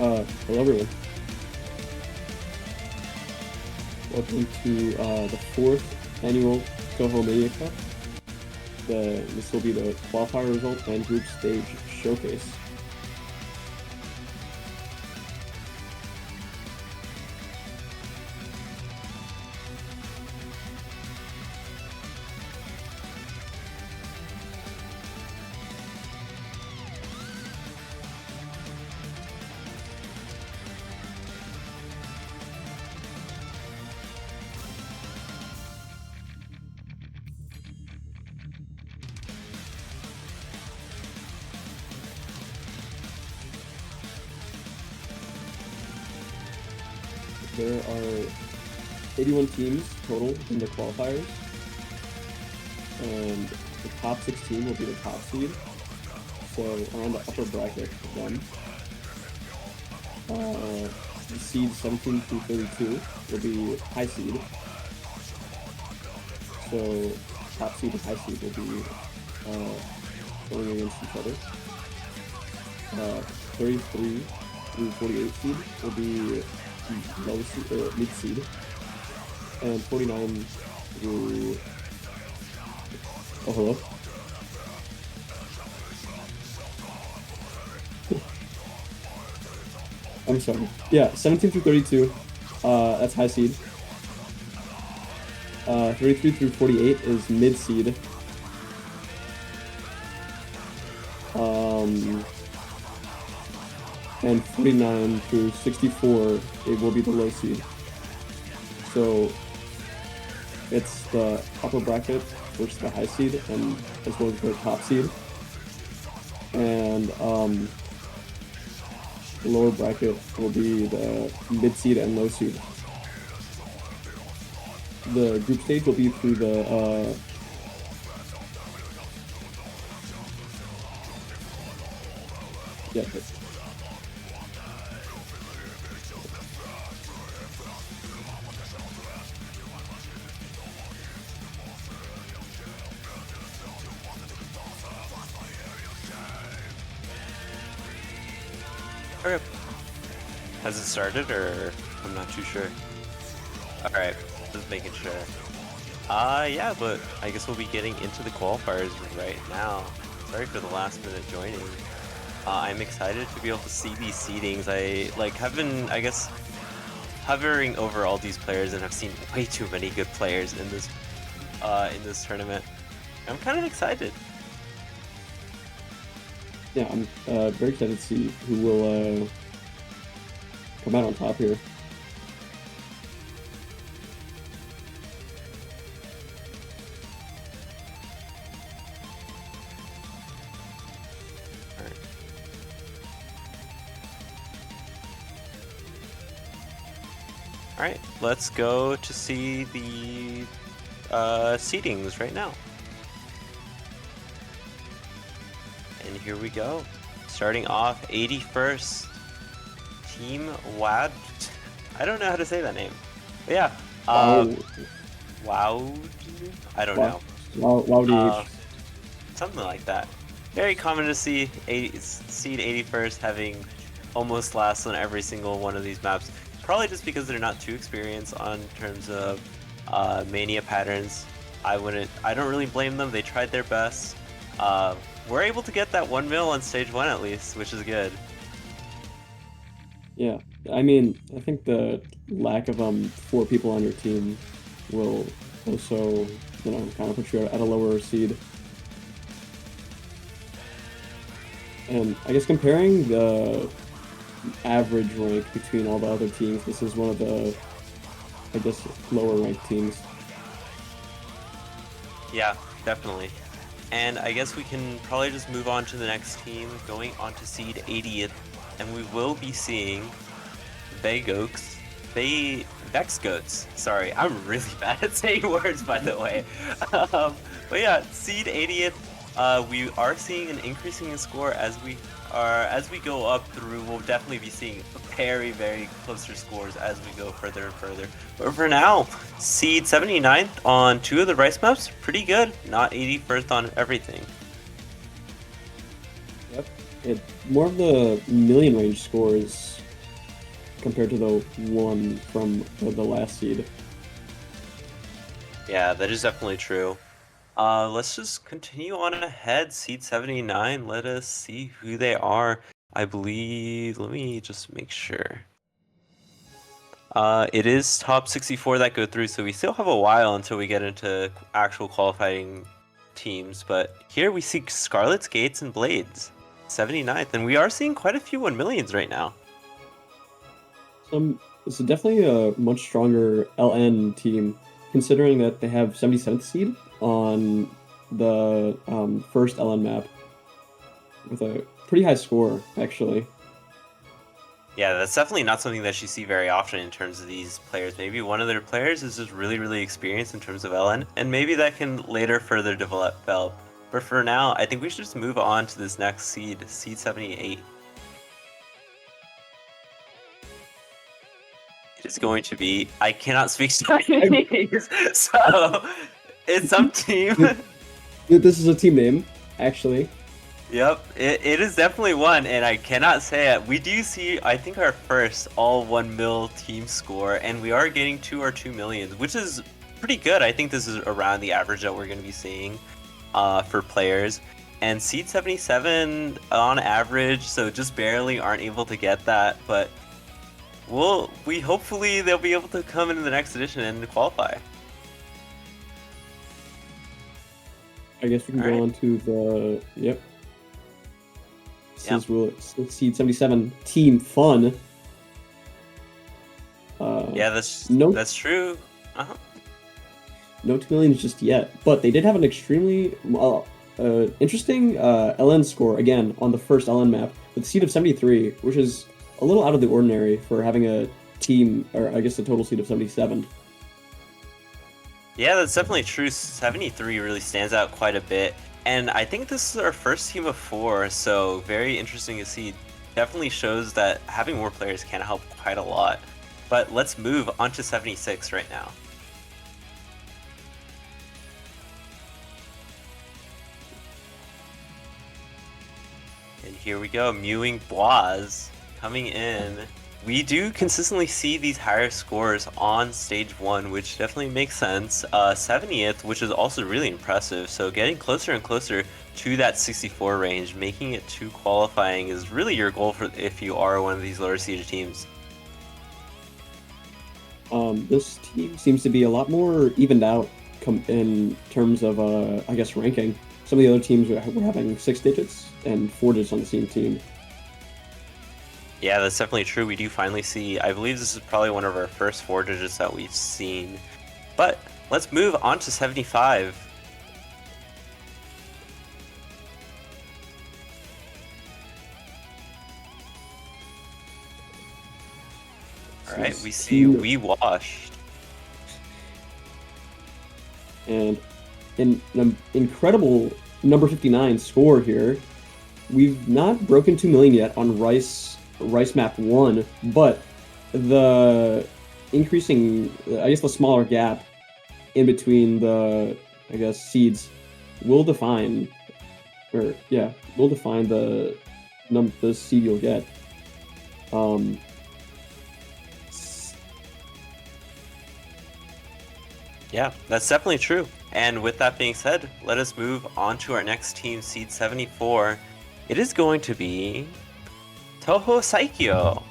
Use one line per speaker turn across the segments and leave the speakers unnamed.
Hello everyone. Welcome to the 4th annual Touhou Mania Cup. This will be the qualifier result and group stage showcase. There are 81 teams total in the qualifiers, and the top 16 will be the top seed, so around the upper bracket one. The seed 17 through 32 will be high seed, so top seed and high seed will be going against each other. 33 through 48 seed will be low seed or mid seed, and 49 through hello. I'm sorry. Yeah, 17 through 32, that's high seed. 33 through 48 is mid seed. And 49 through 64, it will be the low seed. So it's the upper bracket versus the high seed, and as well as the top seed. And the lower bracket will be the mid seed and low seed. The group stage will be through the yeah.
Okay. Has it started, or I'm not too sure. Alright, just making sure. Yeah, but I guess we'll be getting into the qualifiers right now. Sorry for the last minute joining. I'm excited to be able to see these seedings. have been, I guess, hovering over all these players and have seen way too many good players in this tournament. I'm kind of excited.
Yeah, I'm very excited to see who will come out on top here.
Alright, let's go to see the seedings right now. And here we go. Starting off, 81st, Team WAD. I don't know how to say that name. But yeah, WOW. I don't know.
WoW.
Something like that. Very common to see seed 81st having almost last on every single one of these maps. Probably just because they're not too experienced on terms of mania patterns. I don't really blame them. They tried their best. We're able to get that 1 mil on stage 1 at least, which is good.
Yeah, I mean, I think the lack of 4 people on your team will also, kind of put you at a lower seed. And I guess comparing the average rank between all the other teams, this is one of the, I guess, lower ranked teams.
Yeah, definitely. And I guess we can probably just move on to the next team, going on to seed 80th, and we will be seeing Vexgoats. Sorry, I'm really bad at saying words, by the way. But yeah, seed 80th, we are seeing an increasing in score as we go up through. We'll definitely be seeing very, very closer scores as we go further and further. But for now, seed 79th on 2 of the rice maps, pretty good. Not 81st on everything.
Yep. More of the million range scores compared to the one from the last seed.
Yeah, that is definitely true. Let's just continue on ahead. Seed 79. Let us see who they are. I believe. Let me just make sure. It is top 64 that go through, so we still have a while until we get into actual qualifying teams. But here we see Scarlet's Gates and Blades, 79th, and we are seeing quite a few 1 millions right now.
It's definitely a much stronger LN team, considering that they have 77th seed on the first LN map with a pretty high score, actually.
Yeah, that's definitely not something that you see very often in terms of these players. Maybe one of their players is just really, really experienced in terms of LN, and maybe that can later further develop. But for now, I think we should just move on to this next seed, seed 78. It is going to be, I cannot speak Chinese, so it's some team.
This is a team name, actually.
Yep, it is definitely one, and I cannot say it. We do see, I think, our first all 1 mil team score, and we are getting to our 2 millions, which is pretty good. I think this is around the average that we're going to be seeing for players. And seed 77 on average, so just barely aren't able to get that, but we hopefully they'll be able to come into the next edition and qualify.
I guess we can go on to the yep. Seed 77 Team Fun.
Yeah, that's true.
No 2 millions just yet, but they did have an extremely interesting LN score again on the first LN map with a seed of 73, which is a little out of the ordinary for having a team, or I guess a total seed of 77.
Yeah, that's definitely true. 73 really stands out quite a bit. And I think this is our first team of 4, so very interesting to see. Definitely shows that having more players can help quite a lot. But let's move on to 76 right now. And here we go, Mewing Boaz coming in. We do consistently see these higher scores on stage 1, which definitely makes sense. 70th, which is also really impressive. So getting closer and closer to that 64 range, making it to qualifying is really your goal for if you are one of these lower seeded teams.
This team seems to be a lot more evened out in terms of, I guess, ranking. Some of the other teams were having 6 digits and 4 digits on the same team.
Yeah, that's definitely true. We do finally see, I believe this is probably one of our first 4 digits that we've seen. But let's move on to 75. Alright, we see WeWashed.
And an incredible number 59 score here. We've not broken 2 million yet on Rice map 1, but the increasing, I guess the smaller gap in between the, I guess, seeds will define, the seed you'll get.
Yeah, that's definitely true. And with that being said, let us move on to our next team, seed 74. It is going to be Touhou Saikyo.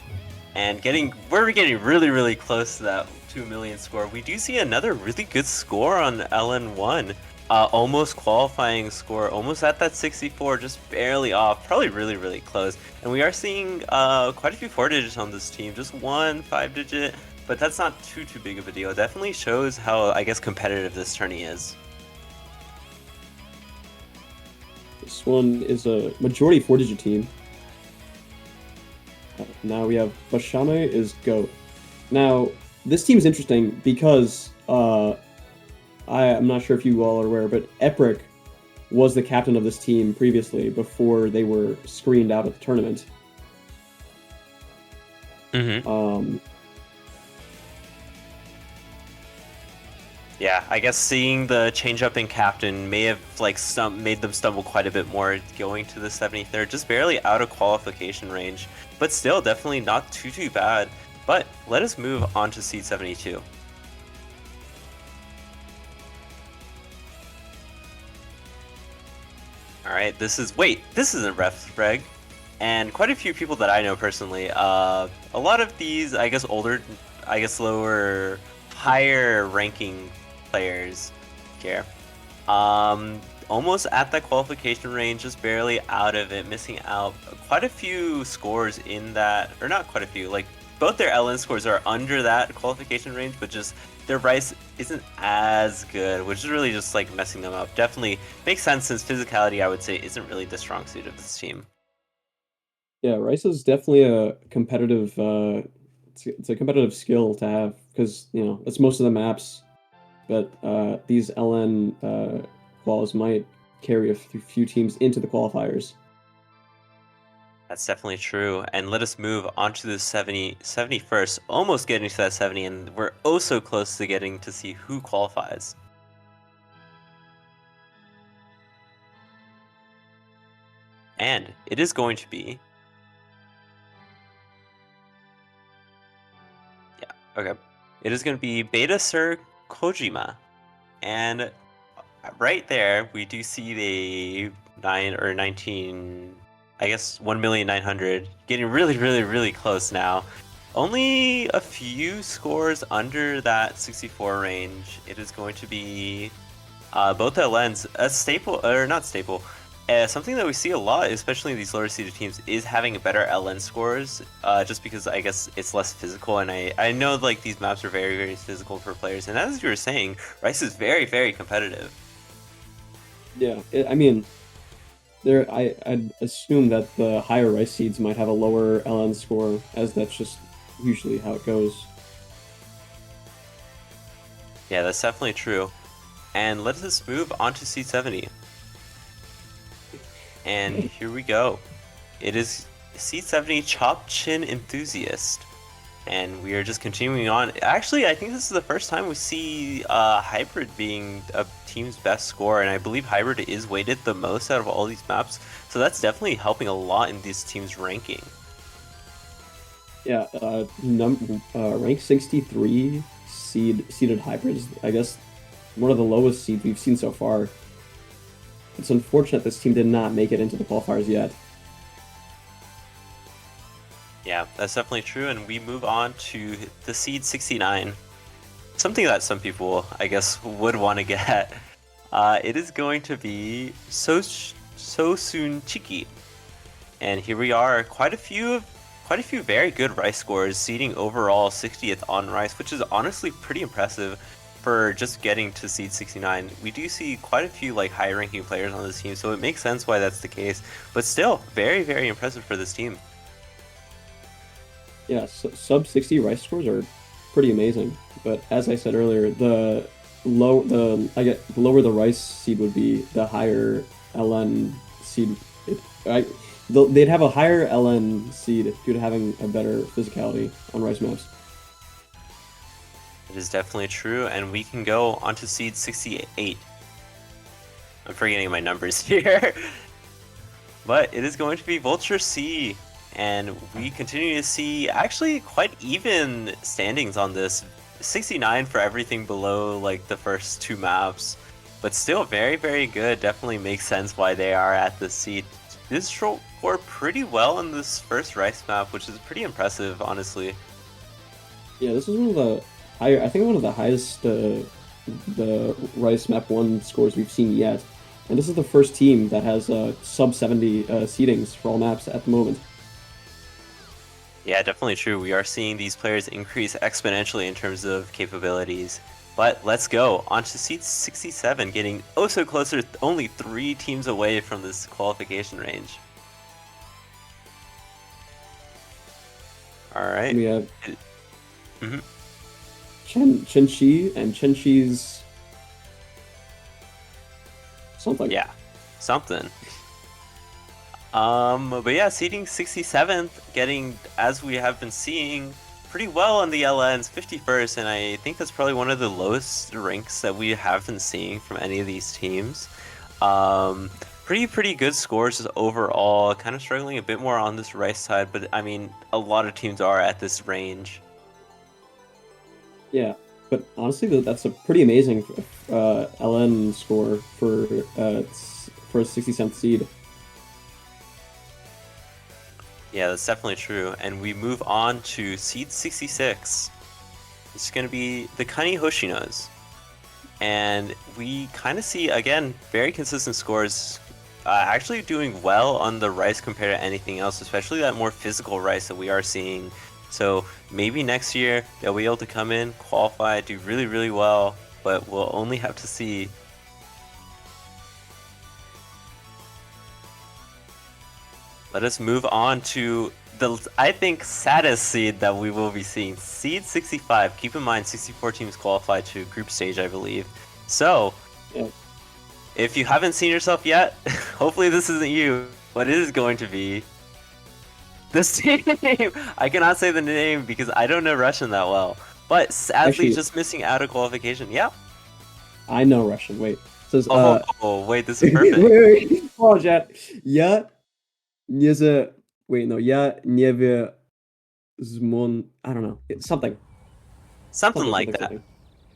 And we're getting really, really close to that 2 million score. We do see another really good score on LN1. Almost qualifying score, almost at that 64, just barely off, probably really, really close. And we are seeing quite a few 4 digits on this team, just 1 5 digit, but that's not too big of a deal. It definitely shows how, I guess, competitive this tourney is.
This one is a majority 4 digit team. Now we have Bashame is GOAT. Now, this team is interesting because I'm not sure if you all are aware, but Epric was the captain of this team previously before they were screened out of the tournament.
Yeah, I guess seeing the change up in captain may have made them stumble quite a bit more going to the 73rd, just barely out of qualification range, but still definitely not too bad. But let us move on to seed 72. Alright, this isn't ref reg. And quite a few people that I know personally, a lot of these, I guess lower, higher ranking players here. Almost at that qualification range, just barely out of it, missing out quite a few scores in that, or not quite a few, like both their LN scores are under that qualification range, but just their Rice isn't as good, which is really just like messing them up. Definitely makes sense since physicality, I would say, isn't really the strong suit of this team.
Yeah, Rice is definitely a competitive. It's a competitive skill to have because it's most of the maps, but these LN quals might carry a few teams into the qualifiers.
That's definitely true. And let us move on to the 71st, almost getting to that 70, and we're oh so close to getting to see who qualifies. And it is going to be... Yeah, okay. It is going to be Beta Sir Kojima. And right there, we do see the 19... I guess 1,900,000, getting really, really, really close now. Only a few scores under that 64 range. It is going to be both LNs. A staple, or not staple, something that we see a lot, especially in these lower seeded teams, is having better LN scores, just because I guess it's less physical, and I know like these maps are very, very physical for players, and as you were saying, Rice is very, very competitive.
Yeah, I mean, I'd assume that the higher Rice seeds might have a lower LN score, as that's just usually how it goes.
Yeah, that's definitely true. And let us move on to seed 70. And here we go. It is seed 70 Chop Chin Enthusiast. And we are just continuing on. Actually, I think this is the first time we see Hybrid being a team's best score, and I believe Hybrid is weighted the most out of all these maps, so that's definitely helping a lot in this team's ranking.
Yeah, rank 63 seeded hybrids, I guess one of the lowest seeds we've seen so far. It's unfortunate this team did not make it into the qualifiers yet.
Yeah, that's definitely true, and we move on to the seed 69. Something that some people, I guess, would want to get. It is going to be Sosun Chiki. And here we are, quite a few very good Rice scores, seeding overall 60th on Rice, which is honestly pretty impressive for just getting to seed 69. We do see quite a few like high ranking players on this team, so it makes sense why that's the case, but still very, very impressive for this team.
Yeah, sub 60 Rice scores are pretty amazing, but as I said earlier, the lower the Rice seed would be, the higher LN seed. They'd have a higher LN seed due to having a better physicality on Rice maps.
It is definitely true, and we can go on to seed 68. I'm forgetting my numbers here. But it is going to be Vulture C, and we continue to see actually quite even standings on this. 69 for everything below like the first two maps, but still very, very good. Definitely makes sense why they are at this seed. This scored pretty well in this first Rice map, which is pretty impressive, honestly.
Yeah, this is one of the higher, I think one of the highest the Rice map 1 scores we've seen yet. And this is the first team that has sub 70 seedings for all maps at the moment.
Yeah, definitely true. We are seeing these players increase exponentially in terms of capabilities. But let's go on to seed 67, getting oh so closer, only 3 teams away from this qualification range. All right.
We have Chen Shi and Chen Shi's something.
Yeah, something. But yeah, seeding 67th, getting, as we have been seeing, pretty well on the LNs, 51st, and I think that's probably one of the lowest ranks that we have been seeing from any of these teams. Pretty good scores overall, kind of struggling a bit more on this Rice side, but I mean, a lot of teams are at this range.
Yeah, but honestly, that's a pretty amazing LN score for a 67th seed.
Yeah, that's definitely true. And we move on to seed 66. It's going to be the Kani Hoshinos. And we kind of see, again, very consistent scores. Actually doing well on the rice compared to anything else, especially that more physical rice that we are seeing. So maybe next year they'll be able to come in, qualify, do really, really well, but we'll only have to see. Let us move on to the, I think, saddest seed that we will be seeing. Seed 65. Keep in mind, 64 teams qualify to group stage, I believe. So,
Yeah.
if you haven't seen yourself yet, hopefully this isn't you, but it is going to be this team. I cannot say the name because I don't know Russian that well. But sadly,
Actually,
just missing out of qualification. Yeah.
I know Russian. Wait, it says
Oh, wait, this is
wait,
perfect.
wait. Oh, chat. Я не за wait, no, я не I don't know. Something.
Something
Something,
like
something,
that.
something.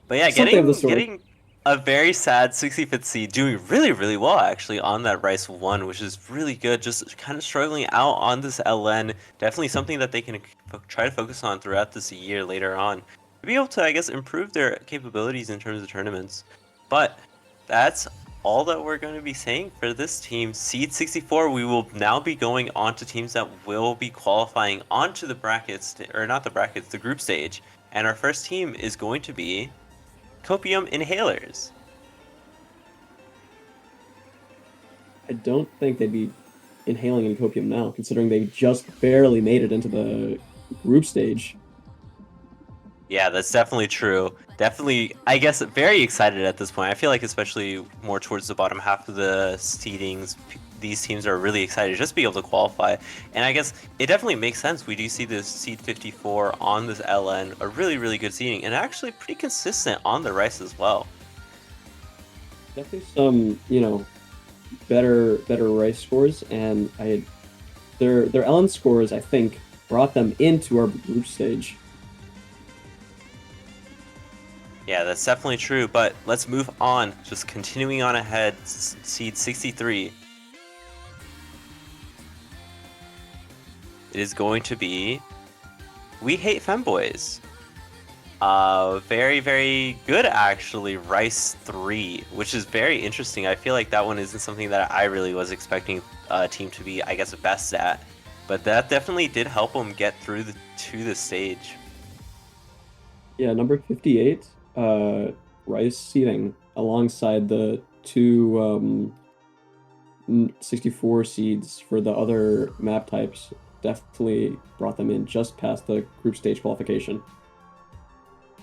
But yeah,
Something of the sort.
getting a very sad 65th seed, doing really, really well actually on that Rice 1, which is really good. Just kind of struggling out on this LN. Definitely something that they can try to focus on throughout this year later on. To be able to, I guess, improve their capabilities in terms of tournaments. But that's all that we're going to be saying for this team. Seed 64, we will now be going on to teams that will be qualifying onto the brackets, or not the brackets, the group stage. And our first team is going to be Copium Inhalers.
I don't think they'd be inhaling in copium now, considering they just barely made it into the group stage.
Yeah, that's definitely true. Definitely, I guess, very excited at this point. I feel like, especially more towards the bottom half of the seedings, these teams are really excited just to be able to qualify. And I guess it definitely makes sense. We do see this seed 54 on this LN, a really, really good seeding, and actually pretty consistent on the Rice as well.
Definitely some, better rice scores, and their LN scores, I think, brought them into our group stage.
Yeah, that's definitely true, but let's move on. Just continuing on ahead, seed 63. It is going to be We Hate Femboys. Very, very good actually, Rice 3, which is very interesting. I feel like that one isn't something that I really was expecting a team to be, I guess, best at. But that definitely did help them get through to the stage.
Yeah, number 58, rice seeding alongside the two 64 seeds for the other map types definitely brought them in just past the group stage qualification.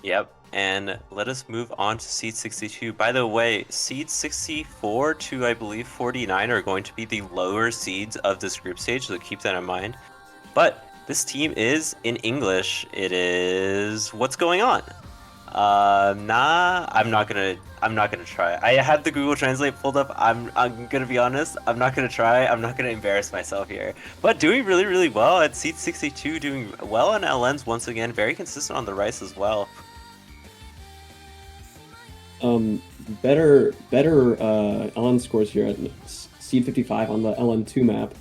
Yep, and let us move on to seed 62. By the way, seed 64 to, I believe, 49 are going to be the lower seeds of this group stage, so keep that in mind. But this team is in English. It is What's Going On? Nah, I'm not gonna try. I had the Google Translate pulled up. I'm gonna be honest. I'm not gonna try. I'm not gonna embarrass myself here. But doing really, really well at seat 62, doing well on LNs once again. Very consistent on the Rice as well.
Better LN scores here at seed 55 on the LN2 map.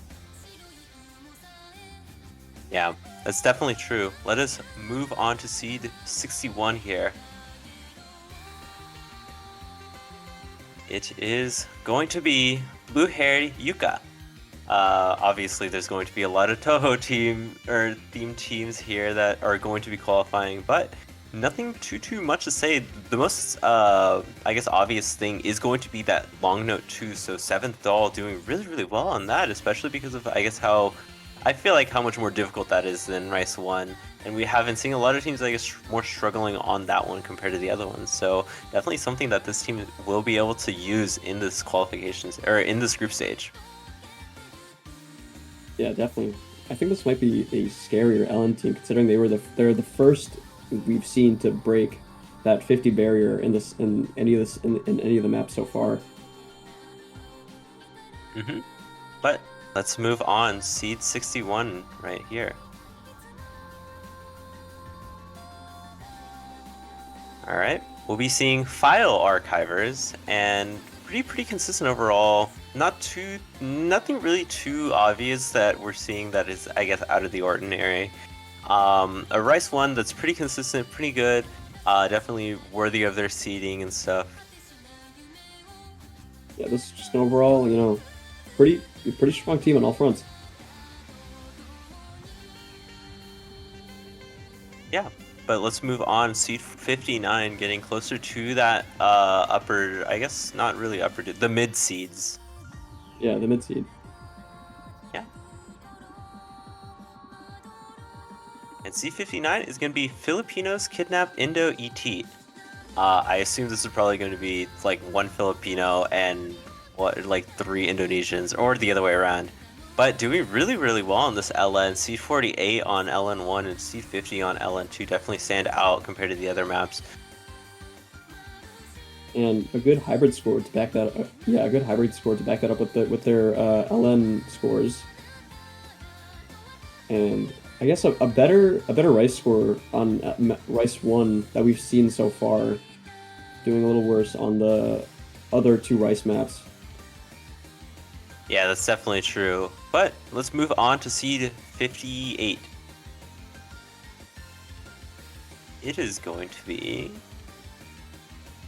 Yeah, that's definitely true. Let us move on to seed 61 here. It is going to be blue-haired Yuka. Obviously, there's going to be a lot of Touhou theme teams here that are going to be qualifying, but nothing too much to say. The most, I guess, obvious thing is going to be that long note 2. So 7th Doll doing really, really well on that, especially because of, I guess, how I feel like how much more difficult that is than Rice 1. And we haven't seen a lot of teams, I guess, more struggling on that one compared to the other ones. So definitely something that this team will be able to use in this qualifications or in this group stage.
Yeah, definitely. I think this might be a scarier LN team, considering they're the first we've seen to break that 50 barrier in any of the maps so far.
But let's move on. Seed 61 right here. All right, we'll be seeing file archivers and pretty consistent overall. Nothing really too obvious that we're seeing that is, I guess, out of the ordinary. A Rice one that's pretty consistent, pretty good, definitely worthy of their seeding and stuff.
Yeah, this is just an overall, you know, pretty strong team on all fronts.
Yeah, but let's move on. Seed 59, getting closer to that upper, I guess not really upper, the mid seeds.
Yeah, the mid seed.
Yeah. And C59 is going to be Filipinos Kidnap Indo ET. I assume this is probably going to be like one Filipino and like 3 Indonesians, or the other way around. But doing really well on this LN. C48 on LN1 and C50 on LN2 definitely stand out compared to the other maps.
And a good hybrid score to back that up. Yeah, a good hybrid score to back that up with their LN scores. And I guess a better Rice score on Rice 1 that we've seen so far, doing a little worse on the other 2 Rice maps.
Yeah, that's definitely true. But let's move on to seed 58. It is going to be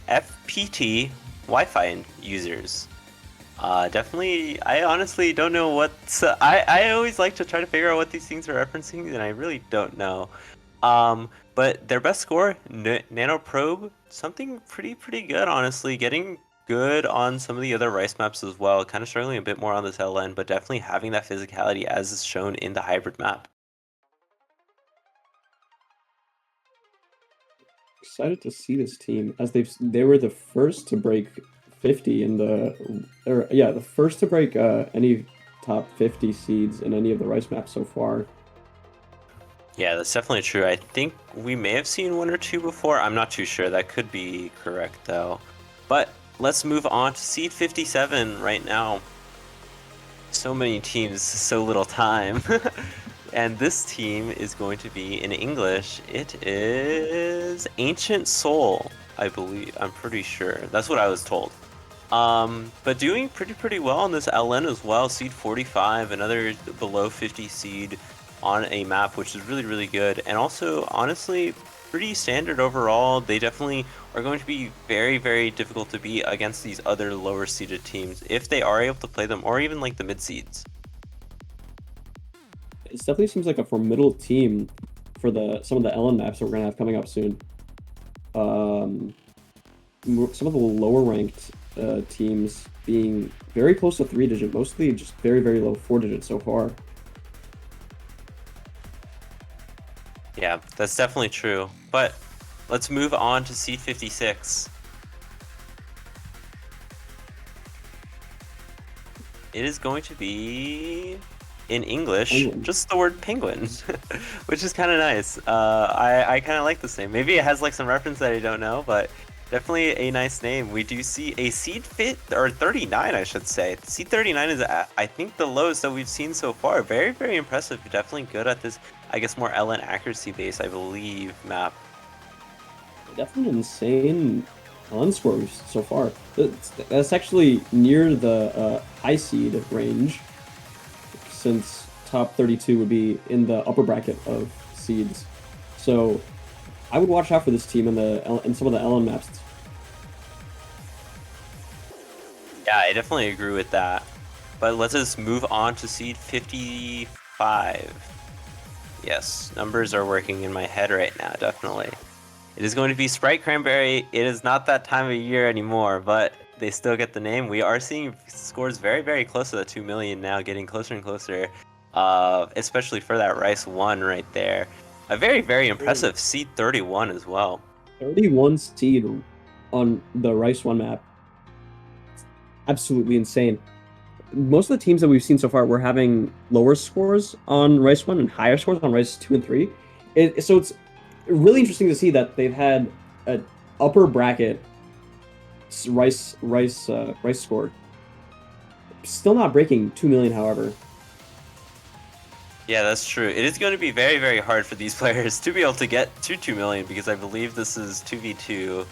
FPT Wi-Fi users. Definitely, I honestly don't know what. I always like to try to figure out what these things are referencing, and I really don't know. But their best score, Nanoprobe, something pretty good, honestly. Getting good on some of the other Rice maps as well. Kind of struggling a bit more on this LN, but definitely having that physicality as is shown in the hybrid map.
Excited to see this team, as they were the first to break 50 in the first to break any top 50 seeds in any of the Rice maps so far.
Yeah, that's definitely true. I think we may have seen 1 or 2 before. I'm not too sure. That could be correct, though. But let's move on to seed 57 right now. So many teams, so little time. And this team is going to be in English. It is Ancient Soul, I believe. I'm pretty sure. That's what I was told. But doing pretty well on this LN as well. Seed 45, another below 50 seed on a map, which is really good. And also, honestly, pretty standard overall. They definitely are going to be very difficult to beat against these other lower seeded teams if they are able to play them, or even like the mid seeds.
It definitely seems like a formidable team for some of the LN maps that we're gonna have coming up soon. Some of the lower ranked teams being very close to 3-digit, mostly just very low 4-digit so far.
Yeah, that's definitely true. But let's move on to seed 56. It is going to be in English, just the word penguin, which is kind of nice. I kind of like this name. Maybe it has like some reference that I don't know, but definitely a nice name. We do see a seed 39, I should say. Seed 39 is, I think, the lowest that we've seen so far. Very impressive. Definitely good at this, I guess, more LN accuracy base, I believe, map.
Definitely an insane LN score so far. That's actually near the high seed range, since top 32 would be in the upper bracket of seeds. So I would watch out for this team in some of the LN maps.
Yeah, I definitely agree with that. But let's just move on to seed 55. Yes, numbers are working in my head right now, definitely. It is going to be Sprite Cranberry. It is not that time of year anymore, but they still get the name. We are seeing scores very close to the 2 million now, getting closer and closer, especially for that Rice 1 right there. A very impressive seed 31 as well.
31 seed on the Rice 1 map. Absolutely insane. Most of the teams that we've seen so far were having lower scores on Rice 1 and higher scores on Rice 2 and 3. So it's really interesting to see that they've had an upper bracket Rice score. Still not breaking 2 million, however.
Yeah, that's true. It is going to be very, very hard for these players to be able to get to 2 million because I believe this is 2v2.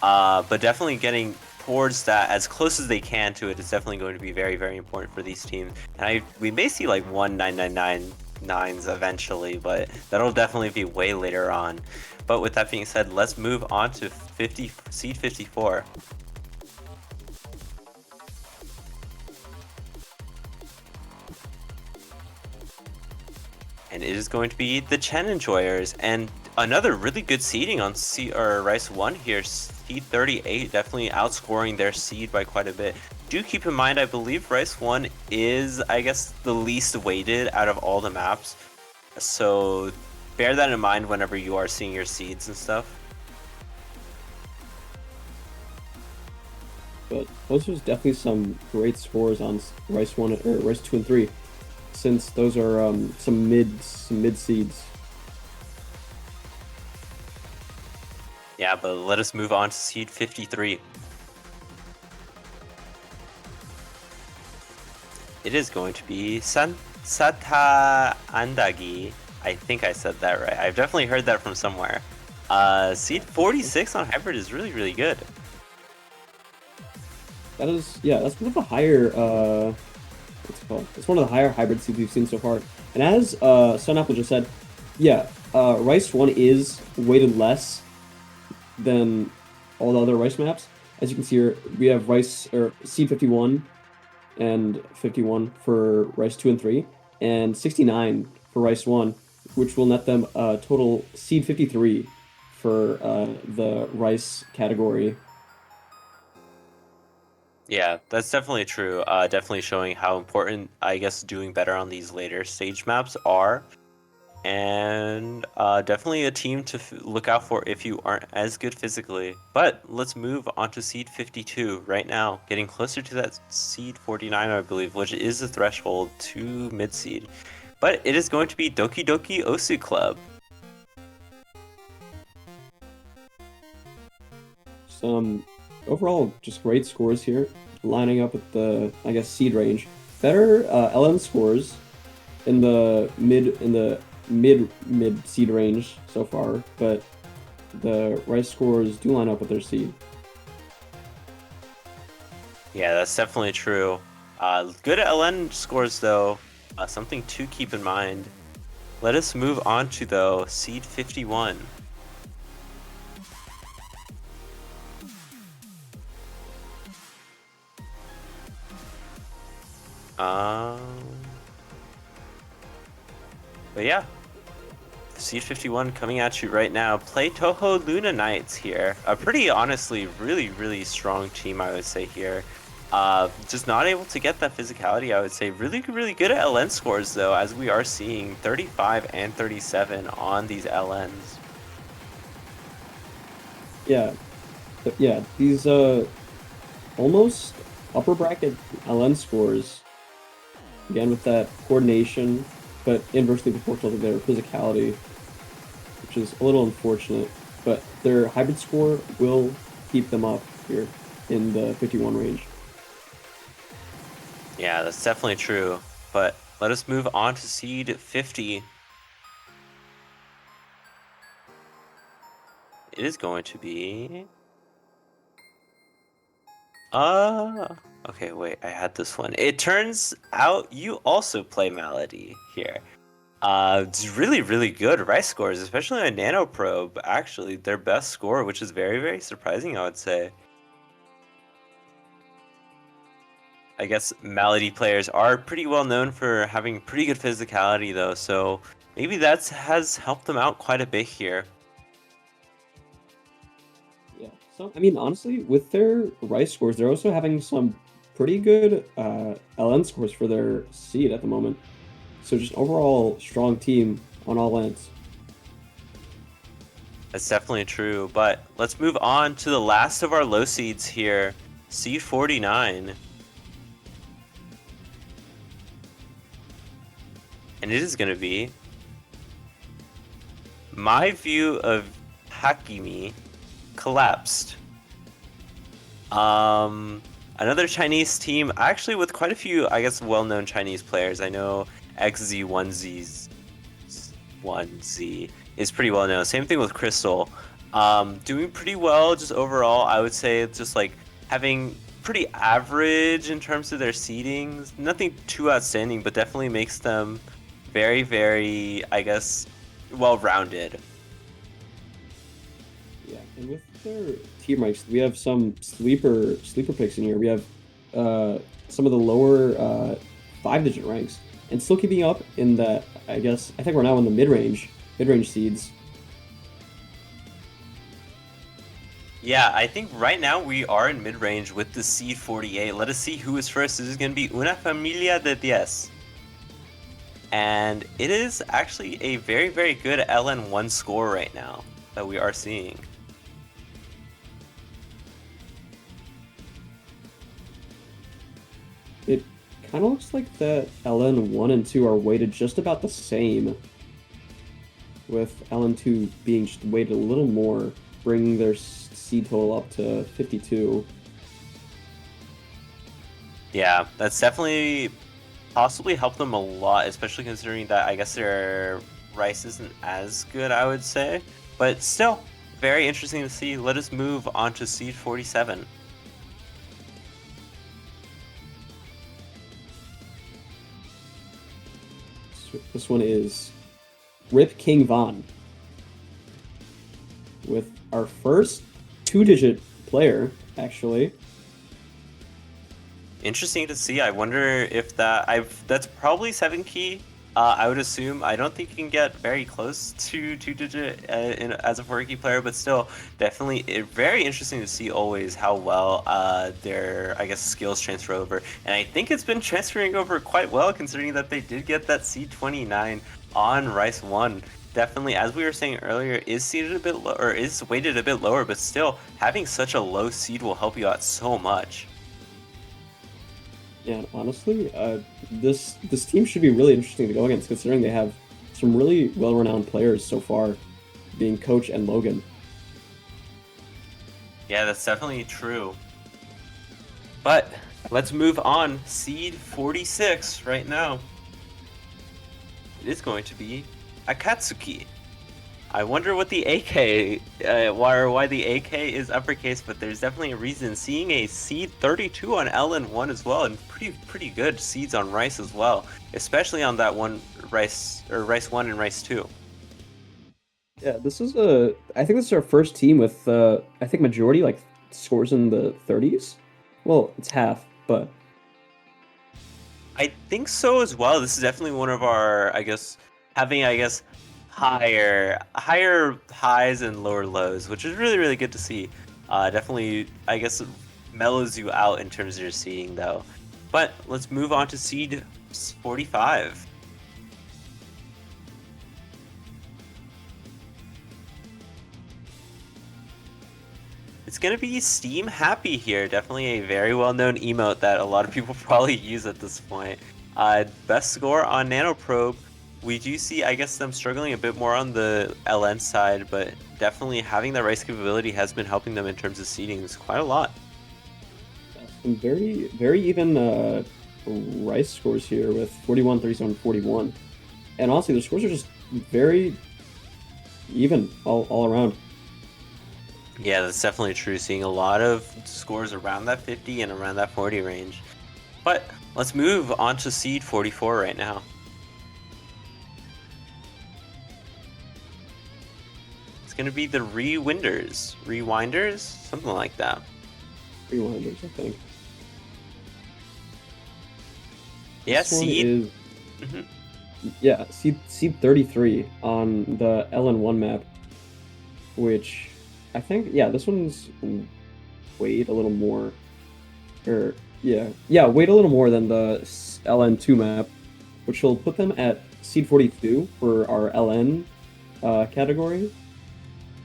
But definitely getting towards that as close as they can to it is definitely going to be very, very important for these teams. And we may see like 1,999s eventually, but that'll definitely be way later on. But with that being said, let's move on to seed 54. And it is going to be the Chen Enjoyers, and another really good seeding on Rice 1 here. Seed 38, definitely outscoring their seed by quite a bit. Do keep in mind, I believe Rice 1 is, I guess, the least weighted out of all the maps. So bear that in mind whenever you are seeing your seeds and stuff.
But those are definitely some great scores on Rice 1 or Rice 2 and 3, since those are some mid seeds.
Yeah, but let us move on to seed 53. It is going to be Sata Andagi. I think I said that right. I've definitely heard that from somewhere. Seed 46 on Hybrid is really, really good.
That is, yeah, that's one of the higher, what's it called? It's one of the higher hybrid seeds we've seen so far. And as SunApple just said, yeah, Rice 1 is weighted less than all the other Rice maps. As you can see here, we have Rice, or seed 51 and 51 for Rice 2 and 3, and 69 for Rice 1, which will net them total seed 53 for the Rice category.
Yeah, that's definitely true. Definitely showing how important, I guess, doing better on these later stage maps are. And definitely a team to look out for if you aren't as good physically. But let's move on to seed 52 right now, getting closer to that seed 49, I believe, which is the threshold to mid seed. But it is going to be Doki Doki Osu Club.
Some overall just great scores here, lining up with the, I guess, seed range. Better LN scores in the mid seed range so far, but the Rice scores do line up with their seed.
Yeah, that's definitely true. Good LN scores though, something to keep in mind. Let us move on to though seed 51. But yeah, seed 51 coming at you right now. Play Touhou Luna Knights here. A pretty honestly really, really strong team, I would say here. Just not able to get that physicality, I would say. Really, really good at LN scores though, as we are seeing 35 and 37 on these LNs.
Yeah, yeah, these almost upper bracket LN scores, again with that coordination, but inversely proportional to their physicality, which is a little unfortunate. But their hybrid score will keep them up here in the 51 range.
Yeah, that's definitely true. But let us move on to seed 50. It is going to be... okay, wait, I had this one. It turns out you also play Melody here. It's really, really good Rice scores, especially on Nano Probe, actually, their best score, which is very, very surprising, I would say. I guess Melody players are pretty well known for having pretty good physicality, though, so maybe that has helped them out quite a bit here.
Yeah, so I mean, honestly, with their Rice scores, they're also having some pretty good LN scores for their seed at the moment. So just overall strong team on all ends.
That's definitely true, but let's move on to the last of our low seeds here, seed 49. And it is going to be My View of Hakimi Collapsed. Another Chinese team, actually with quite a few, I guess, well-known Chinese players. I know XZ1Z is pretty well known. Same thing with Crystal. Doing pretty well just overall. I would say just like having pretty average in terms of their seedings. Nothing too outstanding, but definitely makes them very, very, I guess, well-rounded.
Yeah, and with their team ranks, we have some sleeper picks in here. We have some of the lower 5-digit ranks, and still keeping up in that. I think we're now in the mid-range seeds.
Yeah, I think right now we are in mid-range with the seed 48. Let us see who is first. This is going to be Una Familia de 10. And it is actually a very, very good LN1 score right now that we are seeing.
It kind of looks like that LN 1 and 2 are weighted just about the same, with LN 2 being just weighted a little more, bringing their seed total up to 52.
Yeah, that's definitely possibly helped them a lot, especially considering that I guess their rice isn't as good, I would say. But still, very interesting to see. Let us move on to seed 47.
This one is Rip King Von, with our first 2-digit player, actually.
Interesting to see. I wonder if that's probably 7 key. I would assume. I don't think you can get very close to 2-digit as a 4 key player, but still, definitely very interesting to see always how well their, I guess, skills transfer over. And I think it's been transferring over quite well, considering that they did get that C29 on Rice 1. Definitely, as we were saying earlier, is seeded a bit low, or is weighted a bit lower, but still, having such a low seed will help you out so much.
Yeah, honestly, this team should be really interesting to go against, considering they have some really well-renowned players so far, being Coach and Logan.
Yeah, that's definitely true. But let's move on. Seed 46 right now. It is going to be Akatsuki. I wonder what the AK, why the AK is uppercase, but there's definitely a reason. Seeing a seed 32 on LN1 as well, and pretty good seeds on Rice as well, especially on that one Rice 1 and Rice 2.
Yeah, I think this is our first team with, I think majority, like, scores in the 30s. Well, it's half, but...
I think so as well. This is definitely one of our, having, higher highs and lower lows, which is really good to see. Definitely, mellows you out in terms of your seeding, though. But let's move on to seed 45. It's gonna be Steam Happy here. Definitely a very well-known emote that a lot of people probably use at this point. Best score on Nanoprobe. We do see, them struggling a bit more on the LN side, but definitely having the Rice capability has been helping them in terms of seedings quite a lot.
Some very even Rice scores here with 41, 37, 41. And honestly, the scores are just very even all around.
Yeah, that's definitely true. Seeing a lot of scores around that 50 and around that 40 range. But let's move on to seed 44 right now. Going to be the Rewinders, something like that.
Rewinders, I think.
Yeah, seed.
Yeah, seed 33 on the LN1 map, which I think, yeah, this one's weighed a little more, or weighed a little more than the LN2 map, which will put them at seed 42 for our LN category.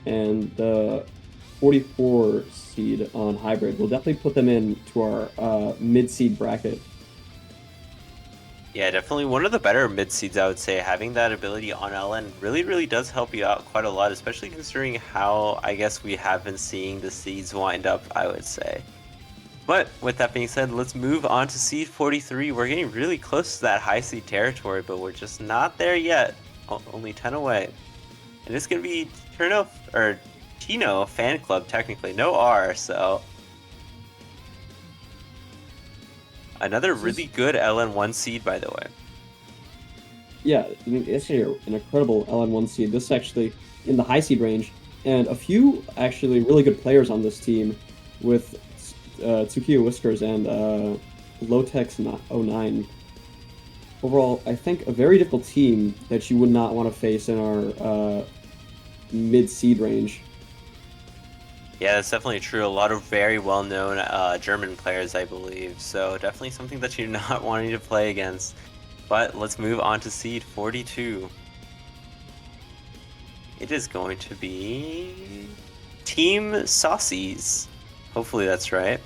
And the 44 seed on hybrid will definitely put them into our mid-seed bracket.
Yeah, definitely one of the better mid-seeds, I would say. Having that ability on LN really does help you out quite a lot, especially considering how, we have been seeing the seeds wind up, I would say. But with that being said, let's move on to seed 43. We're getting really close to that high seed territory, but we're just not there yet. Only 10 away. And it's going to be Tino Fan Club, technically. No R, so... Another really good LN1 seed, by the way.
Yeah, I mean, it's an incredible LN1 seed. This is actually in the high seed range, and a few actually really good players on this team with Tsukiya Whiskers and Lotex09. Overall, I think a very difficult team that you would not want to face in our mid-seed range.
Yeah, that's definitely true. A lot of very well-known German players, I believe. So definitely something that you're not wanting to play against. But let's move on to seed 42. It is going to be Team Saucies. Hopefully that's right.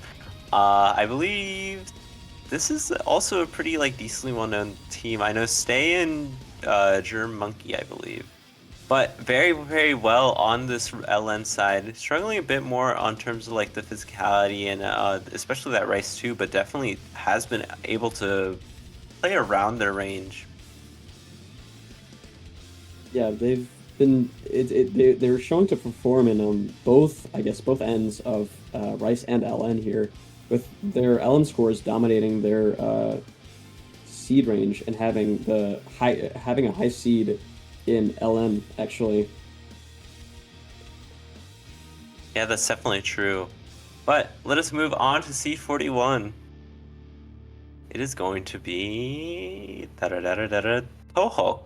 I believe this is also a pretty decently well-known team. I know Stay and Germ Monkey, I believe. But very, very well on this LN side. Struggling a bit more on terms of the physicality and especially that Rice 2, but definitely has been able to play around their range.
Yeah, they've been they're showing to perform in both ends of Rice and LN here, with their LN scores dominating their seed range and having a high seed in LN actually.
Yeah, that's definitely true. But let us move on to seed 41. It is going to be Touhou.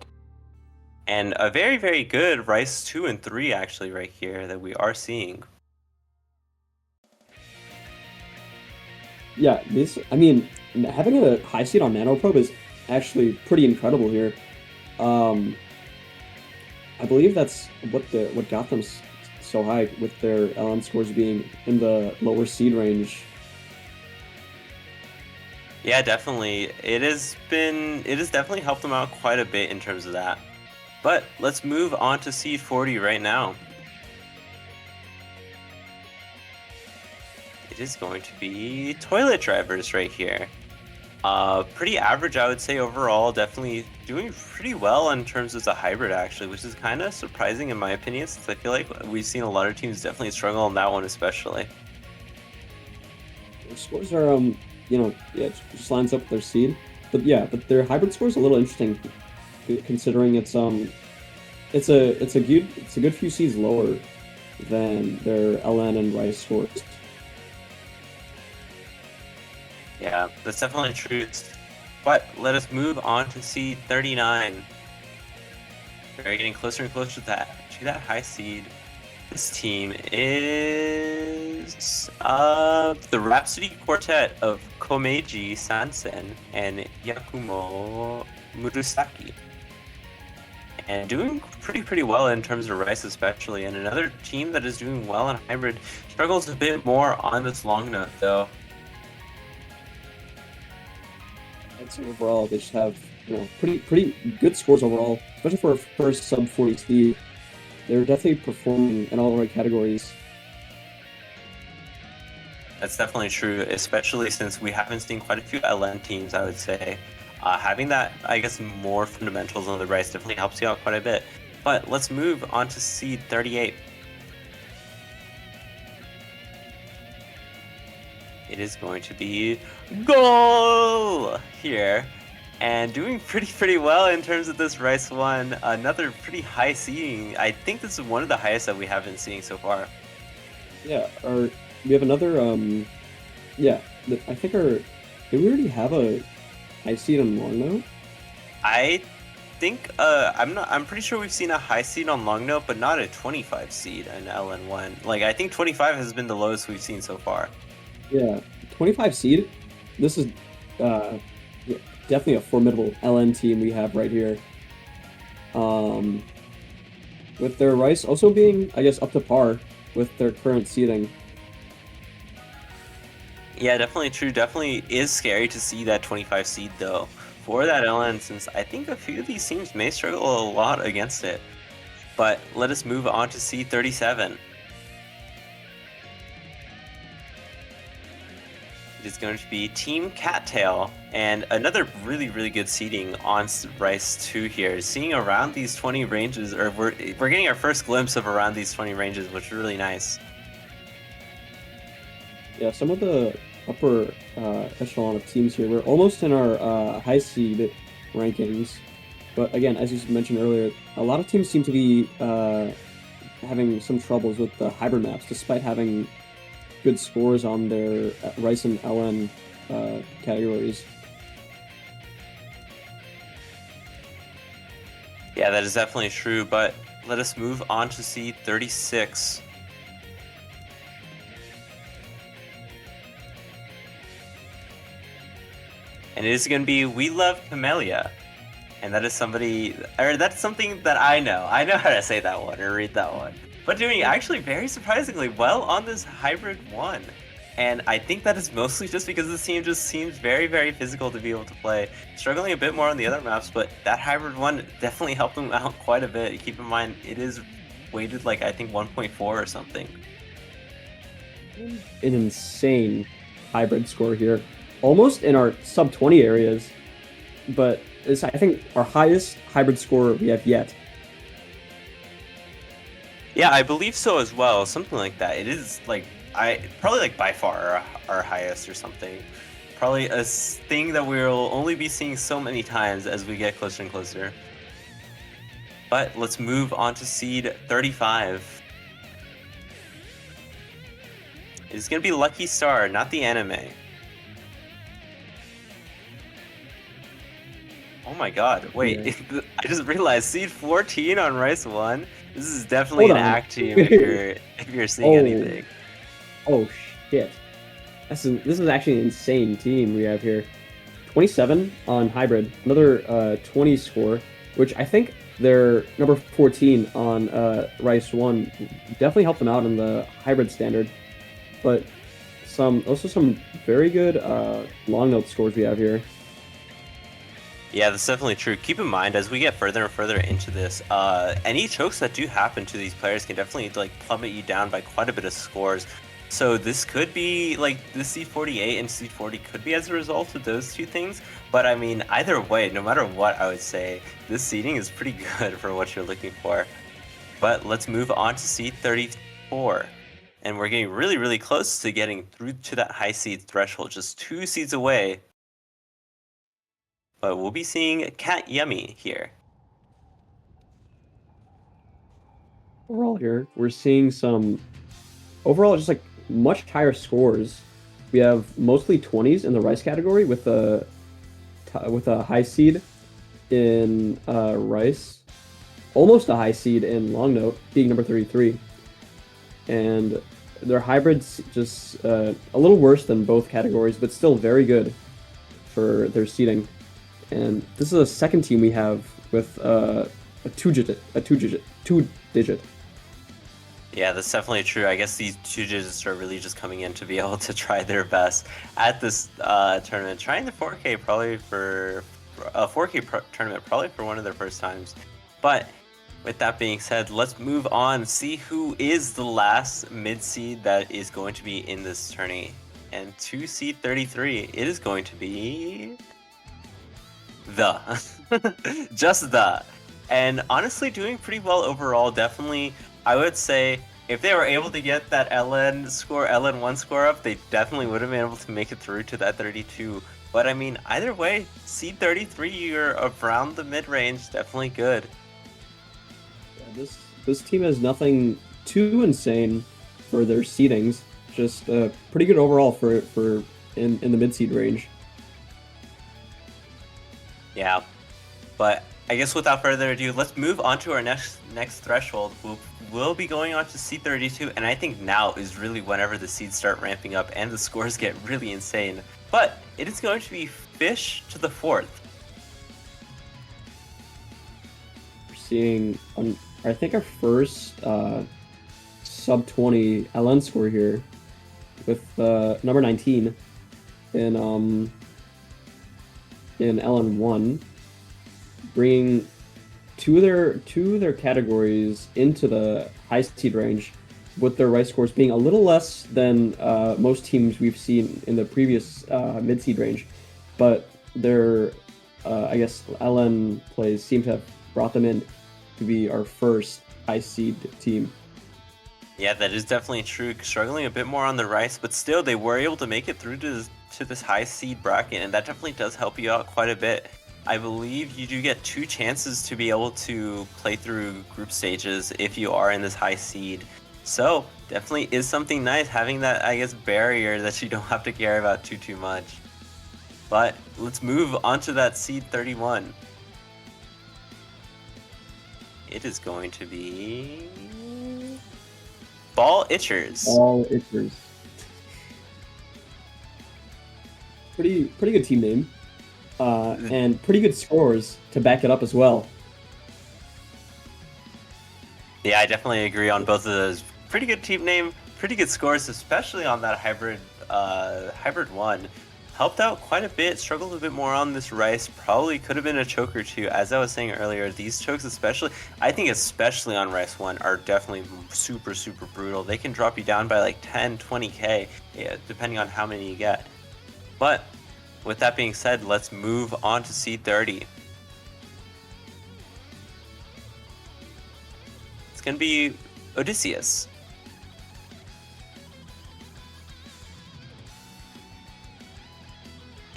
And a very, very good Rice 2 and 3 actually right here that we are seeing.
Yeah, I mean, having a high seed on Nanoprobe is actually pretty incredible here. I believe that's what got them so high, with their LN scores being in the lower seed range.
Yeah, definitely. It has definitely helped them out quite a bit in terms of that. But let's move on to seed 40 right now. It is going to be Toilet Drivers right here. Pretty average, I would say, overall. Definitely doing pretty well in terms of the hybrid, actually, which is kind of surprising in my opinion, since I feel like we've seen a lot of teams definitely struggle on that one, especially.
Their scores are, yeah, it just lines up with their seed. But yeah, their hybrid score is a little interesting, considering it's a good few seeds lower than their LN and Rice scores.
Yeah, that's definitely true. But let us move on to seed 39. We're getting closer and closer to that high seed. This team is the Rhapsody Quartet of Komeiji Sansen and Yakumo Murasaki. And doing pretty well in terms of Rice especially. And another team that is doing well in hybrid struggles a bit more on this long note though.
I'd say overall they just have pretty good scores overall, especially for a first sub 40 seed. They're definitely performing in all the right categories.
That's definitely true, especially since we haven't seen quite a few LN teams, I would say. Having that, I guess, more fundamentals on the Rice definitely helps you out quite a bit. But let's move on to seed 38. It is going to be Goal here. And doing pretty well in terms of this Rice one. Another pretty high seeding. I think this is one of the highest that we have been seeing so far.
Yeah, we have another, yeah, I think did we already have a high seed on long note?
I think, I'm pretty sure we've seen a high seed on long note, but not a 25 seed in LN1. I think 25 has been the lowest we've seen so far.
Yeah, 25 seed. This is yeah, definitely a formidable LN team we have right here. With their Rice also being, I guess, up to par with their current seeding.
Yeah, definitely true. Definitely is scary to see that 25 seed though for that LN, since I think a few of these teams may struggle a lot against it. But let us move on to seed 37. It is going to be Team Cattail, and another really, really good seeding on Rice 2 here. Seeing around these 20 ranges, or we're getting our first glimpse of around these 20 ranges, which is really nice.
Yeah, some of the upper echelon of teams here, we're almost in our high seed rankings. But again, as you mentioned earlier, a lot of teams seem to be having some troubles with the hybrid maps, despite having good scores on their Rice and LN categories.
Yeah, that is definitely true, but let us move on to seed 36. And it is going to be We Love Camellia. And that is something that I know. I know how to say that one or read that one. But doing actually very surprisingly well on this hybrid one. And I think that is mostly just because this team just seems very, very physical to be able to play. Struggling a bit more on the other maps, but that hybrid one definitely helped them out quite a bit. Keep in mind, it is weighted like, I think, 1.4 or something.
An insane hybrid score here. Almost in our sub 20 areas, but it's, I think, our highest hybrid score we have yet.
Yeah, I believe so as well. Something like that. It is like probably like by far our highest or something. Probably a thing that we'll only be seeing so many times as we get closer and closer. But let's move on to seed 35. It's gonna be Lucky Star, not the anime. Oh my god, wait, yeah. I just realized seed 14 on Rice 1. This is definitely an act team if you're seeing anything.
Oh shit. This is actually an insane team we have here. 27 on hybrid, another 20 score, which I think they're number 14 on Rice 1. Definitely helped them out in the hybrid standard. But also some very good long note scores we have here.
Yeah, that's definitely true. Keep in mind, as we get further and further into this, any chokes that do happen to these players can definitely like plummet you down by quite a bit of scores. So this could be like the seed 48 and seed 40 could be as a result of those two things. But I mean, either way, no matter what, I would say this seeding is pretty good for what you're looking for. But let's move on to seed 34. And we're getting really, really close to getting through to that high seed threshold, just 2 seeds away. But we'll be seeing Cat Yummy here.
Overall here, we're seeing some overall just like much higher scores. We have mostly 20s in the Rice category with a high seed in Rice, almost a high seed in Long Note, being number 33. And their hybrids just a little worse than both categories, but still very good for their seeding. And this is a second team we have with a two-digit.
Yeah, that's definitely true. I guess these 2 digits are really just coming in to be able to try their best at this tournament. Trying the 4K probably for a 4K tournament, probably for one of their first times. But with that being said, let's move on. See who is the last mid seed that is going to be in this tourney. And to seed 33, it is going to be just the. And honestly, doing pretty well overall. Definitely, I would say if they were able to get that LN1 score up, they definitely would have been able to make it through to that 32. But I mean, either way, seed 33, you're around the mid-range, definitely good.
Yeah, this team has nothing too insane for their seedings. Just pretty good overall for in the mid-seed range.
Yeah, but I guess without further ado, let's move on to our next threshold. We'll be going on to seed 32, and I think now is really whenever the seeds start ramping up and the scores get really insane. But it is going to be Fish to the 4th.
We're seeing, I think, our first sub 20 LN score here with number 19 in LN1, bringing two of their categories into the high seed range. with their rice scores being a little less than most teams we've seen in the previous mid-seed range, but their, I guess, LN plays seem to have brought them in to be our first high seed team.
Yeah, that is definitely true. Struggling a bit more on the rice, but still they were able to make it through to this high seed bracket, and that definitely does help you out quite a bit. I believe you do get 2 chances to be able to play through group stages if you are in this high seed. So definitely is something nice having that, I guess, barrier that you don't have to care about too much. But let's move on to that seed 31. It is going to be Ball Itchers.
Ball Itchers. Pretty good team name. And pretty good scores to back it up as well.
Yeah, I definitely agree on both of those. Pretty good team name, pretty good scores, especially on that hybrid one. Helped out quite a bit, struggled a bit more on this rice, probably could have been a choke or two. As I was saying earlier, these chokes especially, I think especially on rice 1, are definitely super brutal. They can drop you down by like 10, 20k, yeah, depending on how many you get. But with that being said, let's move on to seed 30. It's going to be Odysseus.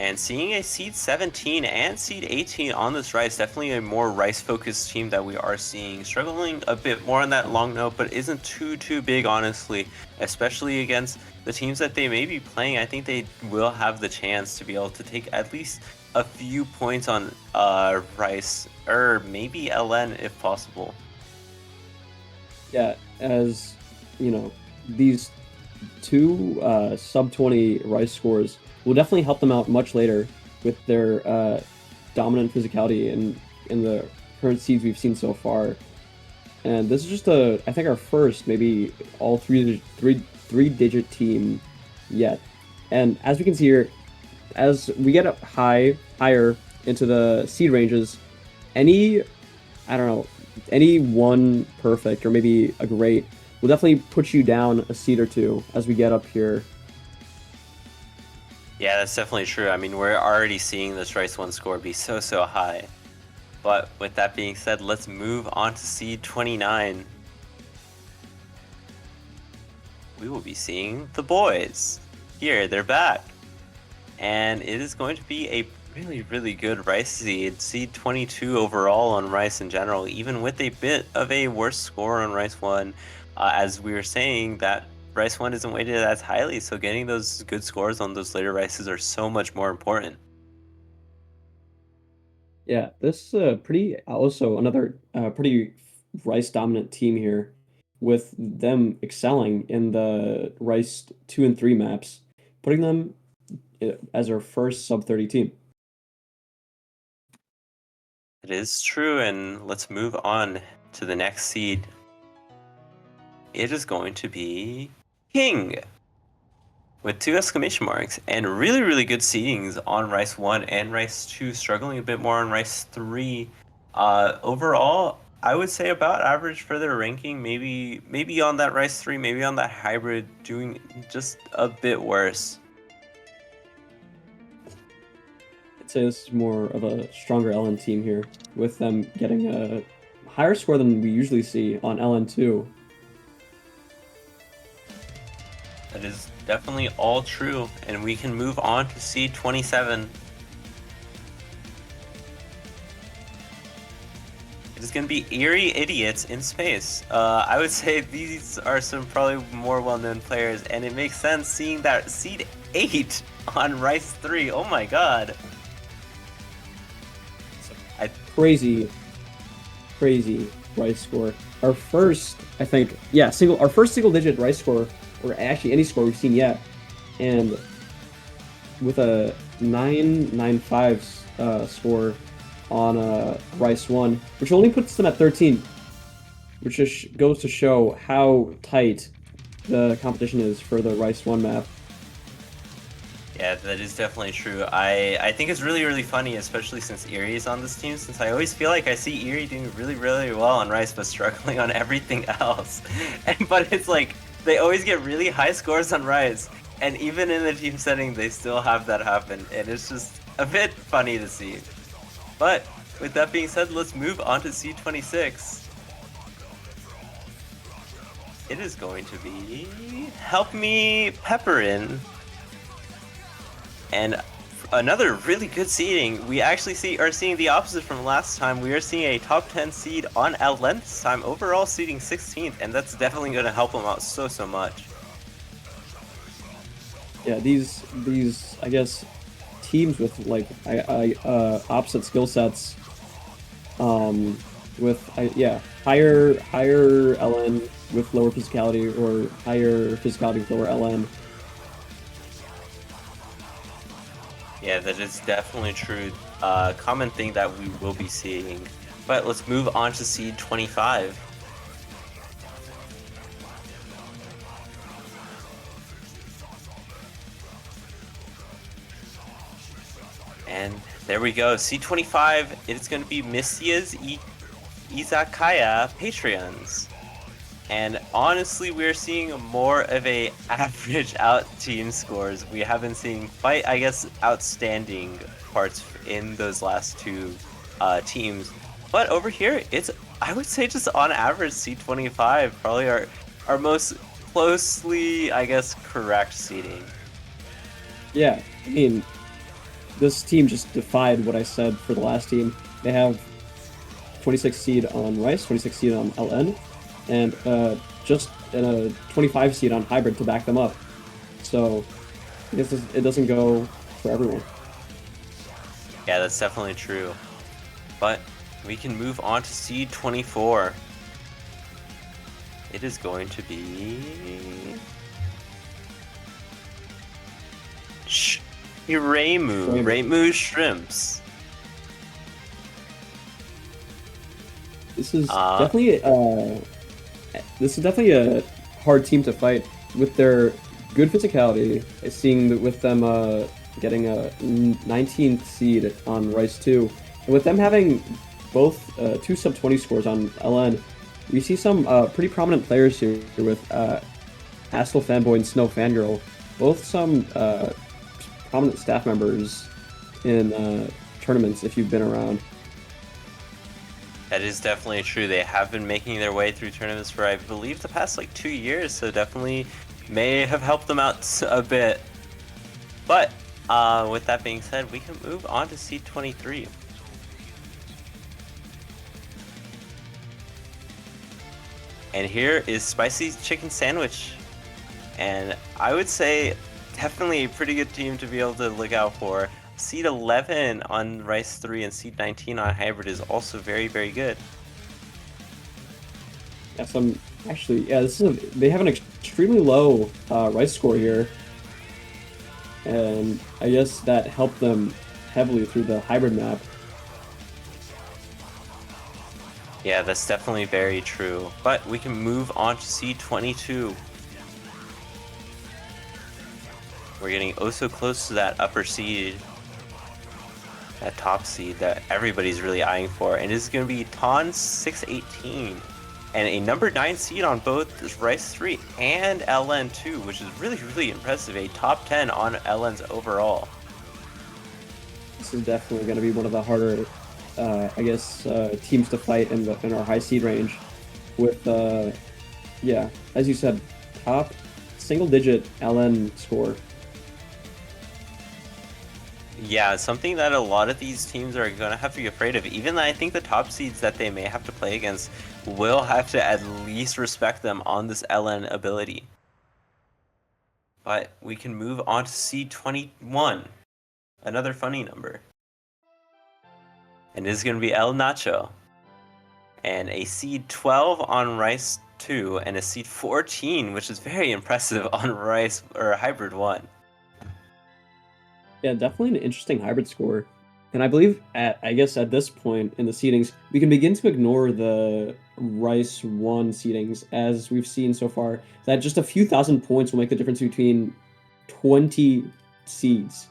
And seeing a seed 17 and seed 18 on this rice, definitely a more rice-focused team that we are seeing. Struggling a bit more on that long note, but isn't too big, honestly. Especially against the teams that they may be playing, I think they will have the chance to be able to take at least a few points on rice, or maybe LN if possible.
Yeah, as you know, these 2 sub-20 rice scores will definitely help them out much later with their dominant physicality in the current seeds we've seen so far. And this is just I think our first maybe all three-digit team yet. And as we can see here, as we get up higher into the seed ranges, any one perfect or maybe a great will definitely put you down a seed or 2 as we get up here.
Yeah, that's definitely true. I mean, we're already seeing this Rice 1 score be so high. But with that being said, let's move on to seed 29. We will be seeing the boys. Here, they're back. And it is going to be a really good Rice seed. Seed 22 overall on Rice in general, even with a bit of a worse score on Rice 1. As we were saying, that Rice 1 isn't weighted as highly, so getting those good scores on those later Rices are so much more important.
Yeah, this also another pretty Rice dominant team here, with them excelling in the Rice 2 and 3 maps, putting them as our first sub 30 team.
It is true, and let's move on to the next seed. It is going to be King, with 2 exclamation marks, and really good seedings on Rice 1 and Rice 2, struggling a bit more on Rice 3. Overall, I would say about average for their ranking, maybe on that Rice 3, maybe on that hybrid, doing just a bit worse.
I'd say this is more of a stronger LN team here, with them getting a higher score than we usually see on LN2.
That is definitely all true, and we can move on to seed 27. It is going to be Eerie Idiots in Space. I would say these are some probably more well-known players, and it makes sense seeing that seed 8 on Rice 3. Oh my god.
Crazy Rice score. Our first, I think, yeah, our first single-digit Rice score, or actually any score we've seen yet, and with a 9.95 score on Rice 1, which only puts them at 13, which just goes to show how tight the competition is for the Rice 1 map.
Yeah, that is definitely true. I think it's really funny, especially since Erie is on this team, since I always feel like I see Erie doing really well on Rice, but struggling on everything else. But it's like, They always get really high scores on Rise, and even in the team setting, they still have that happen, and it's just a bit funny to see. But with that being said, let's move on to C26. It is going to be Help Me Pepperin. And another really good seeding. We actually are seeing the opposite from last time. We are seeing a top 10 seed on LN this time, overall seeding 16th, and that's definitely going to help them out so much.
Yeah, these I guess teams with like opposite skill sets, with higher LN with lower physicality, or higher physicality with lower LN.
Yeah, that is definitely true. Common thing that we will be seeing. But let's move on to seed 25. And there we go. Seed 25, it's going to be Missia's Izakaya Patreons. And honestly, we're seeing more of a average out team scores. We haven't seen quite, I guess, outstanding parts in those last two teams. But over here, it's, I would say, just on average, C25 probably our most closely, I guess, correct seeding.
Yeah, I mean, this team just defied what I said for the last team. They have 26 seed on Rice, 26 seed on LN, and just a 25 seed on Hybrid to back them up. So I guess it doesn't go for everyone.
Yeah, that's definitely true. But we can move on to seed 24. It is going to be Reimu Shrimps.
This is definitely a hard team to fight with their good physicality. Seeing with them getting a 19th seed on Rice 2, and with them having both 2 sub-20 scores on LN, we see some pretty prominent players here with Astle Fanboy and Snow Fangirl, both some prominent staff members in tournaments if you've been around.
That is definitely true. They have been making their way through tournaments for, I believe, the past like 2 years, so definitely may have helped them out a bit. But with that being said, we can move on to seed 23. And here is Spicy Chicken Sandwich. And I would say definitely a pretty good team to be able to look out for. Seed 11 on Rice 3 and Seed 19 on Hybrid is also very good.
Yeah, they have an extremely low Rice score here, and I guess that helped them heavily through the Hybrid map.
Yeah, that's definitely very true. But we can move on to Seed 22. We're getting oh so close to that upper seed. That top seed that everybody's really eyeing for. And this is going to be Ton 618. And a number 9 seed on both Rice 3 and LN 2, which is really impressive. A top 10 on LN's overall.
This is definitely going to be one of the harder, teams to fight in our high seed range. With, as you said, top single-digit LN score.
Yeah, something that a lot of these teams are going to have to be afraid of. Even I think the top seeds that they may have to play against will have to at least respect them on this LN ability. But we can move on to seed 21. Another funny number. And this is going to be El Nacho. And a seed 12 on Rice 2 and a seed 14, which is very impressive on Rice or Hybrid 1.
Yeah, definitely an interesting Hybrid score. And I believe at this point in the seedings, we can begin to ignore the Rice 1 seedings, as we've seen so far, that just a few thousand points will make the difference between 20 seeds.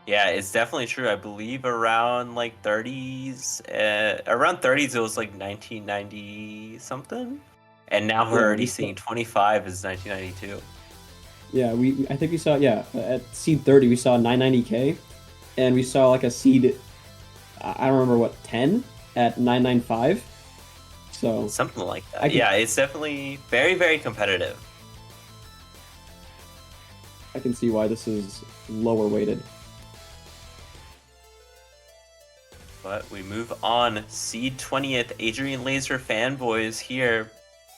Yeah, it's definitely true. I believe around like 30s, around 30s it was like 1990 something. And now we're
Yeah,
already seeing 25 as 1992.
yeah, I think we saw, yeah, at seed 30 we saw 990K, and we saw like a seed, I don't remember what, 10 at 995. So
Something like
I
that.
can
Yeah, it's definitely very, very competitive.
I can see why this is lower weighted.
But we move on. Seed 20th, Adrian Laser fanboys here.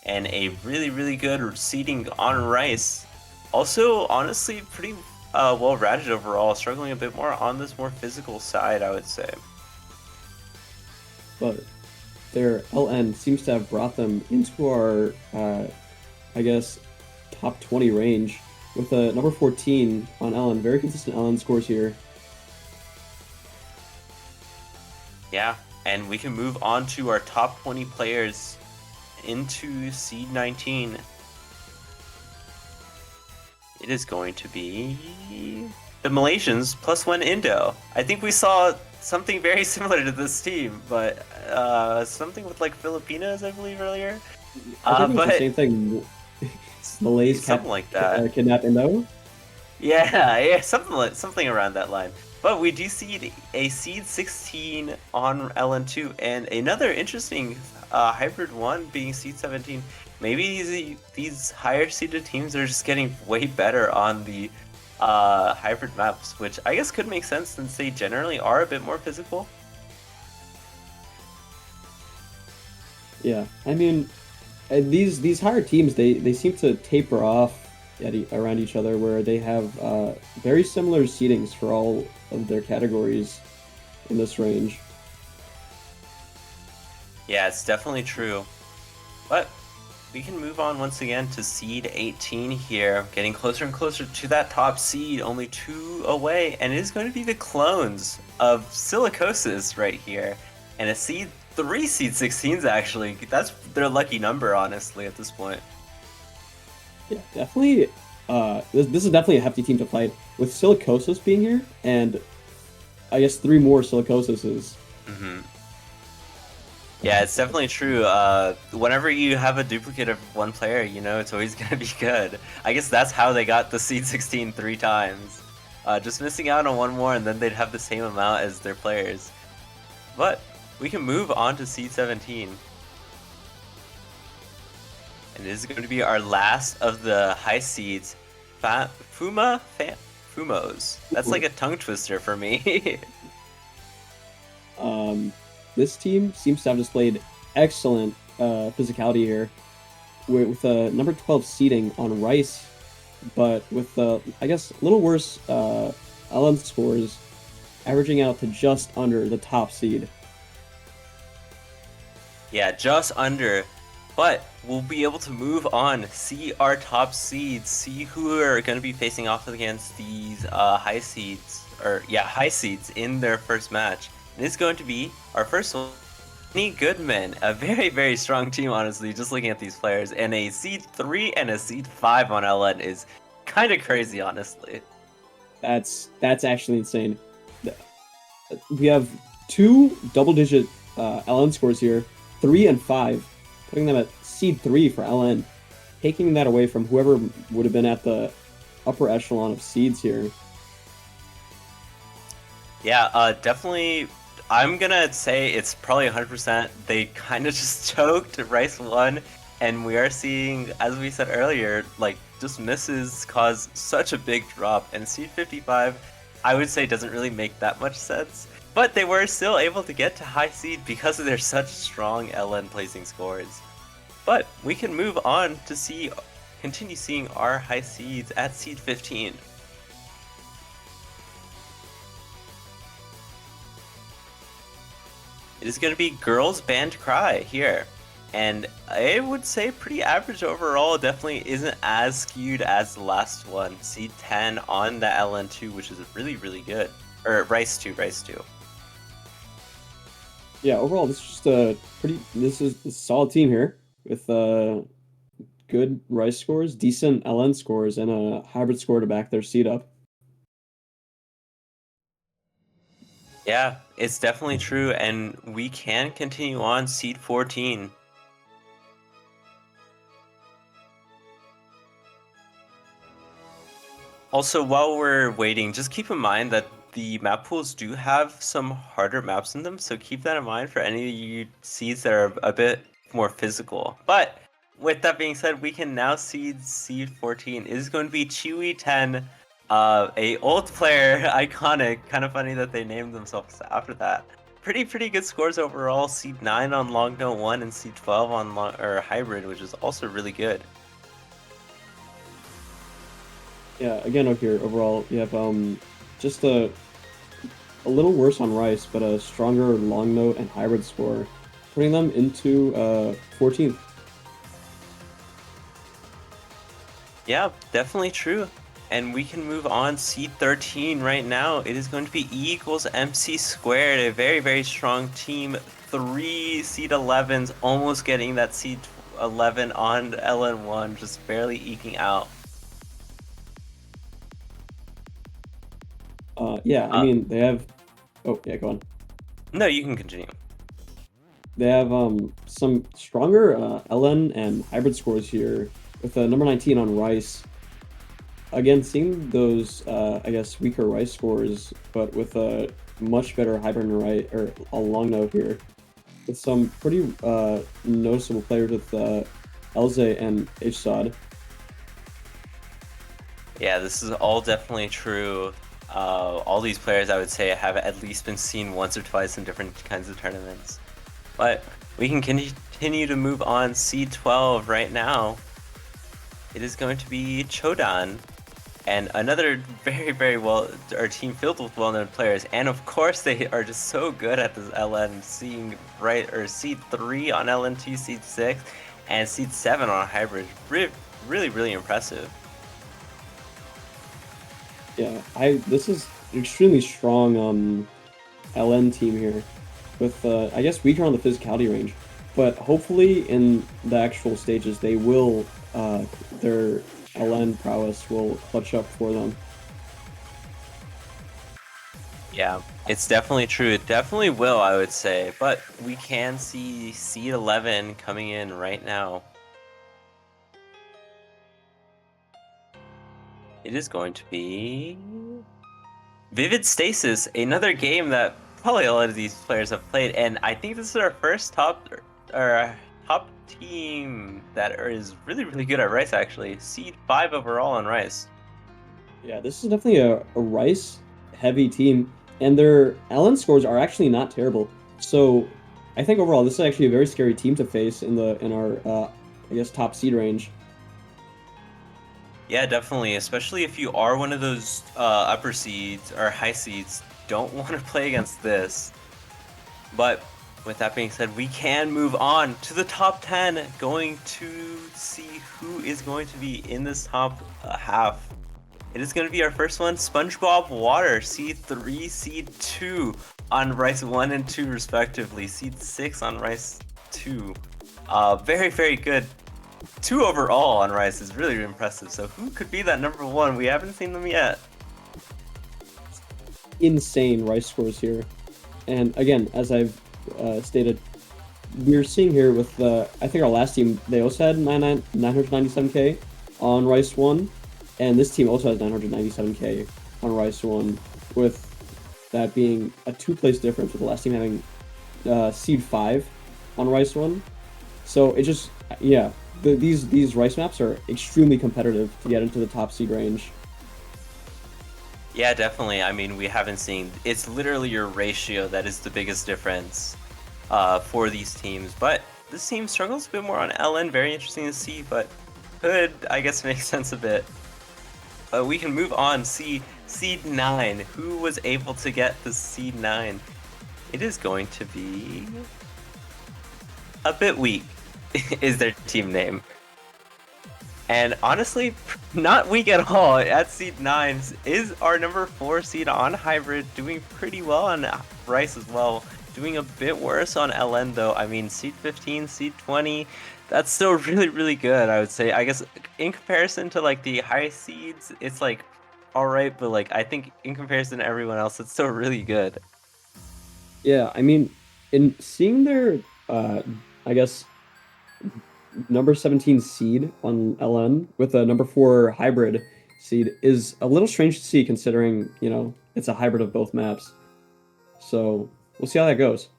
And a really, really good seeding on Rice. Also, honestly, pretty well-rounded overall. Struggling a bit more on this more physical side, I would say.
But their LN seems to have brought them into our, I guess, top 20 range with a number 14 on LN. Very consistent LN scores here.
Yeah, and we can move on to our top 20 players into Seed 19. It is going to be the Malaysians plus 1 Indo. I think we saw something very similar to this team, but something with like Filipinos, I believe, earlier.
I think it was
But
the same thing. Malays
something like that.
kidnap Indo.
Yeah, something around that line. But we do see a seed 16 on LN2, and another interesting hybrid one being seed 17. Maybe these higher seeded teams are just getting way better on the hybrid maps, which I guess could make sense since they generally are a bit more physical.
Yeah, I mean, these higher teams they seem to taper off around each other, where they have very similar seedings for all of their categories in this range.
Yeah, it's definitely true. But we can move on once again to seed 18 here, getting closer and closer to that top seed, only 2 away, and it is going to be the clones of Silicosis right here, and a seed 3 seed 16s actually. That's their lucky number, honestly, at this point.
Yeah, definitely. This is definitely a hefty team to fight with Silicosis being here, and I guess 3 more Silicosises.
Mm-hmm. Yeah, it's definitely true. Whenever you have a duplicate of one player, you know it's always going to be good. I guess that's how they got the seed 16 3 times. Just missing out on one more, and then they'd have the same amount as their players. But we can move on to seed 17. And this is going to be our last of the high seeds. Fumos. That's like a tongue twister for me.
This team seems to have displayed excellent physicality here with a number 12 seeding on Rice, but with I guess a little worse LN scores, averaging out to just under the top seed.
Yeah, just under. But we'll be able to move on, see our top seeds, see who are going to be facing off against these high seeds, high seeds in their first match. And it's going to be our first one, Goodman, a very, very strong team, honestly, just looking at these players. And a seed 3 and a seed 5 on LN is kind of crazy, honestly.
That's actually insane. We have 2 double-digit LN scores here, 3 and 5. Putting them at seed 3 for LN, taking that away from whoever would have been at the upper echelon of seeds here.
Yeah, definitely. I'm gonna say it's probably 100%. They kind of just choked. Rice won, and we are seeing, as we said earlier, like just misses cause such a big drop. And seed 55, I would say, doesn't really make that much sense. But they were still able to get to high seed because of their such strong LN placing scores. But we can move on to continue seeing our high seeds at seed 15. It is going to be Girls Band Cry here. And I would say pretty average overall, definitely isn't as skewed as the last one. Seed 10 on the LN2, which is really, really good. Or Rice 2.
Yeah, overall, this is just this is a solid team here with good Rice scores, decent LN scores, and a hybrid score to back their seed up.
Yeah, it's definitely true, and we can continue on seed 14. Also, while we're waiting, just keep in mind that the map pools do have some harder maps in them, so keep that in mind for any of you seeds that are a bit more physical. But with that being said, we can now seed 14 is going to be Chewy 10, a old player, iconic. Kind of funny that they named themselves after that. Pretty good scores overall. Seed 9 on Long Note 1 and seed 12 on Hybrid, which is also really good.
Yeah, again up here overall you have just a little worse on Rice, but a stronger long note and hybrid score, putting them into 14th.
Yeah, definitely true. And we can move on. Seed 13 right now. It is going to be E equals MC squared, a very strong team. 3 seed 11s almost getting that seed 11 on LN1, just barely eking out.
Yeah, I mean they have. Oh yeah, go on.
No, you can continue.
They have some stronger LN and hybrid scores here with number 19 on Rice. Again, seeing those I guess weaker Rice scores, but with a much better hybrid and right or a long note here, with some pretty noticeable players with Elze and HSOD.
Yeah, this is all definitely true. All these players, I would say, have at least been seen once or twice in different kinds of tournaments. But we can continue to move on. Seed 12 right now. It is going to be Chodan, and another very well, our team filled with well-known players. And of course, they are just so good at this LN. Seeing seed 3 on LN2, seed 6, and seed 7 on hybrid. Really impressive.
Yeah, this is extremely strong LN team here, with I guess weaker on the physicality range, but hopefully in the actual stages they will their LN prowess will clutch up for them.
Yeah, it's definitely true. It definitely will, I would say, but we can see seed 11 coming in right now. It is going to be Vivid Stasis, another game that probably a lot of these players have played, and I think this is our first top team that is really good at Rice, actually. Seed 5 overall on Rice.
Yeah, this is definitely a Rice heavy team, and their LN scores are actually not terrible. So I think overall this is actually a very scary team to face in our I guess top seed range.
Yeah, definitely, especially if you are one of those upper seeds or high seeds, don't want to play against this. But with that being said, we can move on to the top 10, going to see who is going to be in this top half. It is going to be our first one, SpongeBob Water, seed 3, seed 2 on Rice 1 and 2 respectively, seed 6 on Rice 2. Very good. 2 overall on Rice is really impressive. So who could be that number 1? We haven't seen them yet.
Insane Rice scores here. And again, as I've stated, we're seeing here with I think our last team, they also had 997k on Rice 1, and this team also has 997k on Rice 1, with that being a 2-place difference, with the last team having seed 5 on Rice 1. So it just, yeah, these Rice maps are extremely competitive to get into the top seed range.
Yeah, definitely. I mean, we haven't seen... It's literally your ratio that is the biggest difference for these teams. But this team struggles a bit more on LN. Very interesting to see, but could, I guess, make sense a bit. But we can move on. See Seed 9. Who was able to get the Seed 9? It is going to be... A bit weak is their team name. And honestly, not weak at all. At seed 9 is our number 4 seed on hybrid, doing pretty well on Rice as well. Doing a bit worse on LN though. I mean, seed 15, seed 20, that's still really good, I would say. I guess in comparison to like the high seeds, it's like alright, but like I think in comparison to everyone else, it's still really good.
Yeah, I mean, in seeing their, I guess, number 17 seed on LN with a number 4 hybrid, seed is a little strange to see considering, you know, it's a hybrid of both maps. So we'll see how that goes.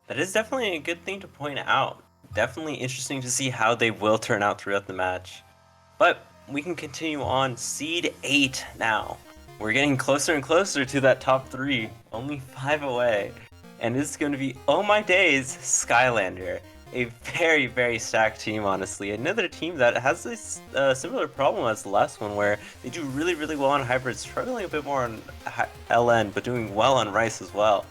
That is definitely a good thing to point out. Definitely interesting to see how they will turn out throughout the match. But we can continue on Seed 8 now. We're getting closer and closer to that top 3, only 5 away. And it's going to be, oh my days, Skylander. A very, very stacked team, honestly. Another team that has this similar problem as the last one, where they do really, really well on hybrids, struggling a bit more on LN, but doing well on Rice as well.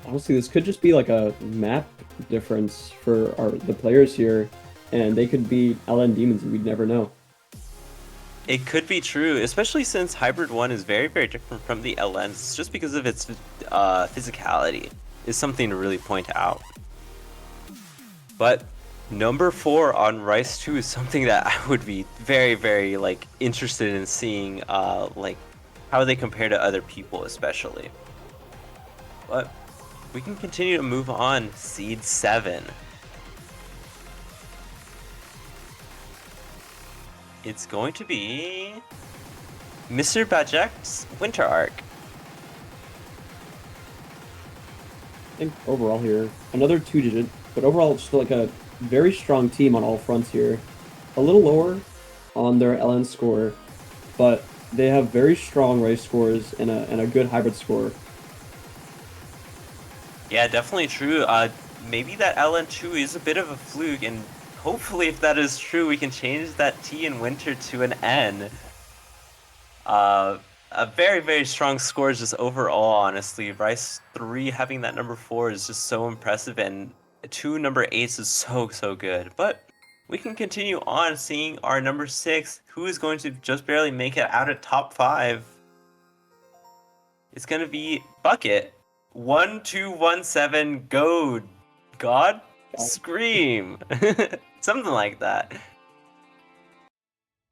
Honestly, this could just be like a map difference for the players here, and they could be LN Demons and we'd never know.
It could be true, especially since Hybrid 1 is very, very different from the LNs, just because of its physicality is something to really point out. But number 4 on Rice 2 is something that I would be very, very like interested in seeing like how they compare to other people, especially. But we can continue to move on. Seed 7. It's going to be Mr. Bajek's Winter Arc.
I think overall here, another 2-digit, but overall it's still like a very strong team on all fronts here. A little lower on their LN score, but they have very strong race scores and a good hybrid score.
Yeah, definitely true. Maybe that LN2 is a bit of a fluke, and hopefully if that is true, we can change that T in Winter to an N. A very, very strong score just overall, honestly. Rice 3 having that number 4 is just so impressive, and 2 number 8s is so, so good. But we can continue on seeing our number 6, who is going to just barely make it out of top 5. It's going to be Bucket. 1217 God Scream. Something like that.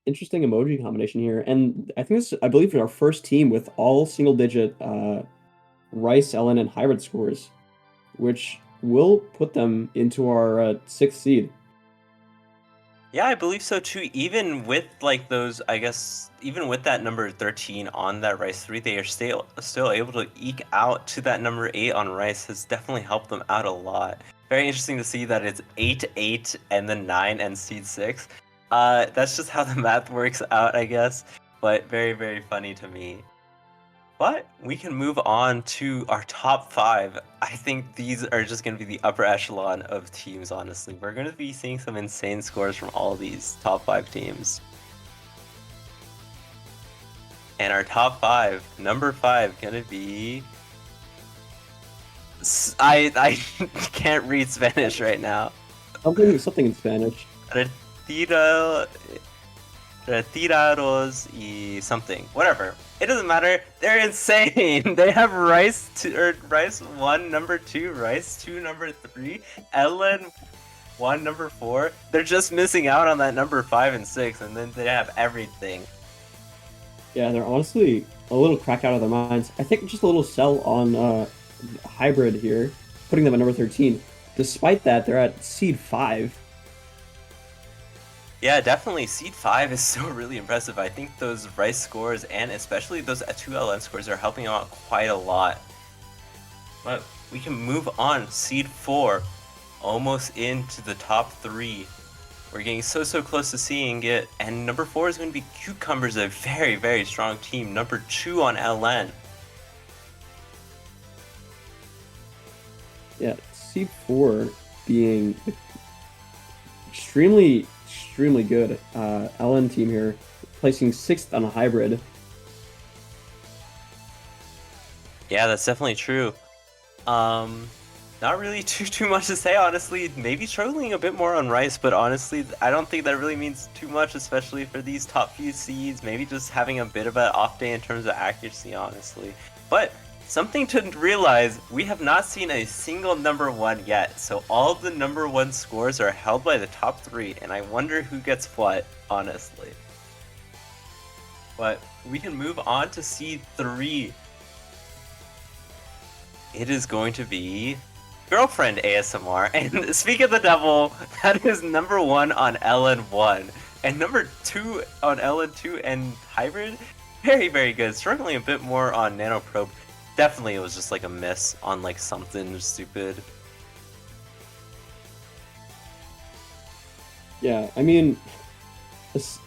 Interesting emoji combination here, and I think this, I believe, is our first team with all single-digit Rice, LN, and hybrid scores, which will put them into our 6th seed.
Yeah, I believe so too. Even with like those, I guess, even with that number 13 on that Rice 3, they are still able to eke out to that number 8 on Rice. Has definitely helped them out a lot. Very interesting to see that it's 8, 8, and then 9 and seed 6. That's just how the math works out, I guess. But very, very funny to me. But we can move on to our top 5. I think these are just going to be the upper echelon of teams, honestly. We're going to be seeing some insane scores from all these top 5 teams. And our top 5, number 5, going to be... I can't read Spanish right now.
Something in Spanish.
Retirados y something. Whatever. It doesn't matter. They're insane. They have Rice 1, number 2, Rice 2, number 3, Ellen 1, number 4. They're just missing out on that number 5 and 6, and then they have everything.
Yeah, they're honestly a little cracked out of their minds. I think just a little sell on hybrid here, putting them at number 13. Despite that, they're at seed 5.
Yeah, definitely. Seed 5 is so really impressive. I think those Rice scores and especially those 2 LN scores are helping out quite a lot. But we can move on. Seed 4, almost into the top 3. We're getting so close to seeing it. And number 4 is going to be Cucumbers, a very, very strong team. Number 2 on LN.
Yeah, seed 4 being extremely good LN team here, placing 6th on a hybrid.
Yeah, that's definitely true. Not really too much to say, honestly. Maybe struggling a bit more on Rice, but honestly, I don't think that really means too much, especially for these top few seeds. Maybe just having a bit of an off day in terms of accuracy, honestly. But something to realize, we have not seen a single number 1 yet, so all the number 1 scores are held by the top 3, and I wonder who gets what, honestly. But we can move on to seed 3. It is going to be Girlfriend ASMR, and speak of the devil, that is number 1 on LN1. And number 2 on LN2 and Hybrid, very, very good. Struggling a bit more on Nano Probe. Definitely it was just like a miss on like something stupid.
Yeah, I mean,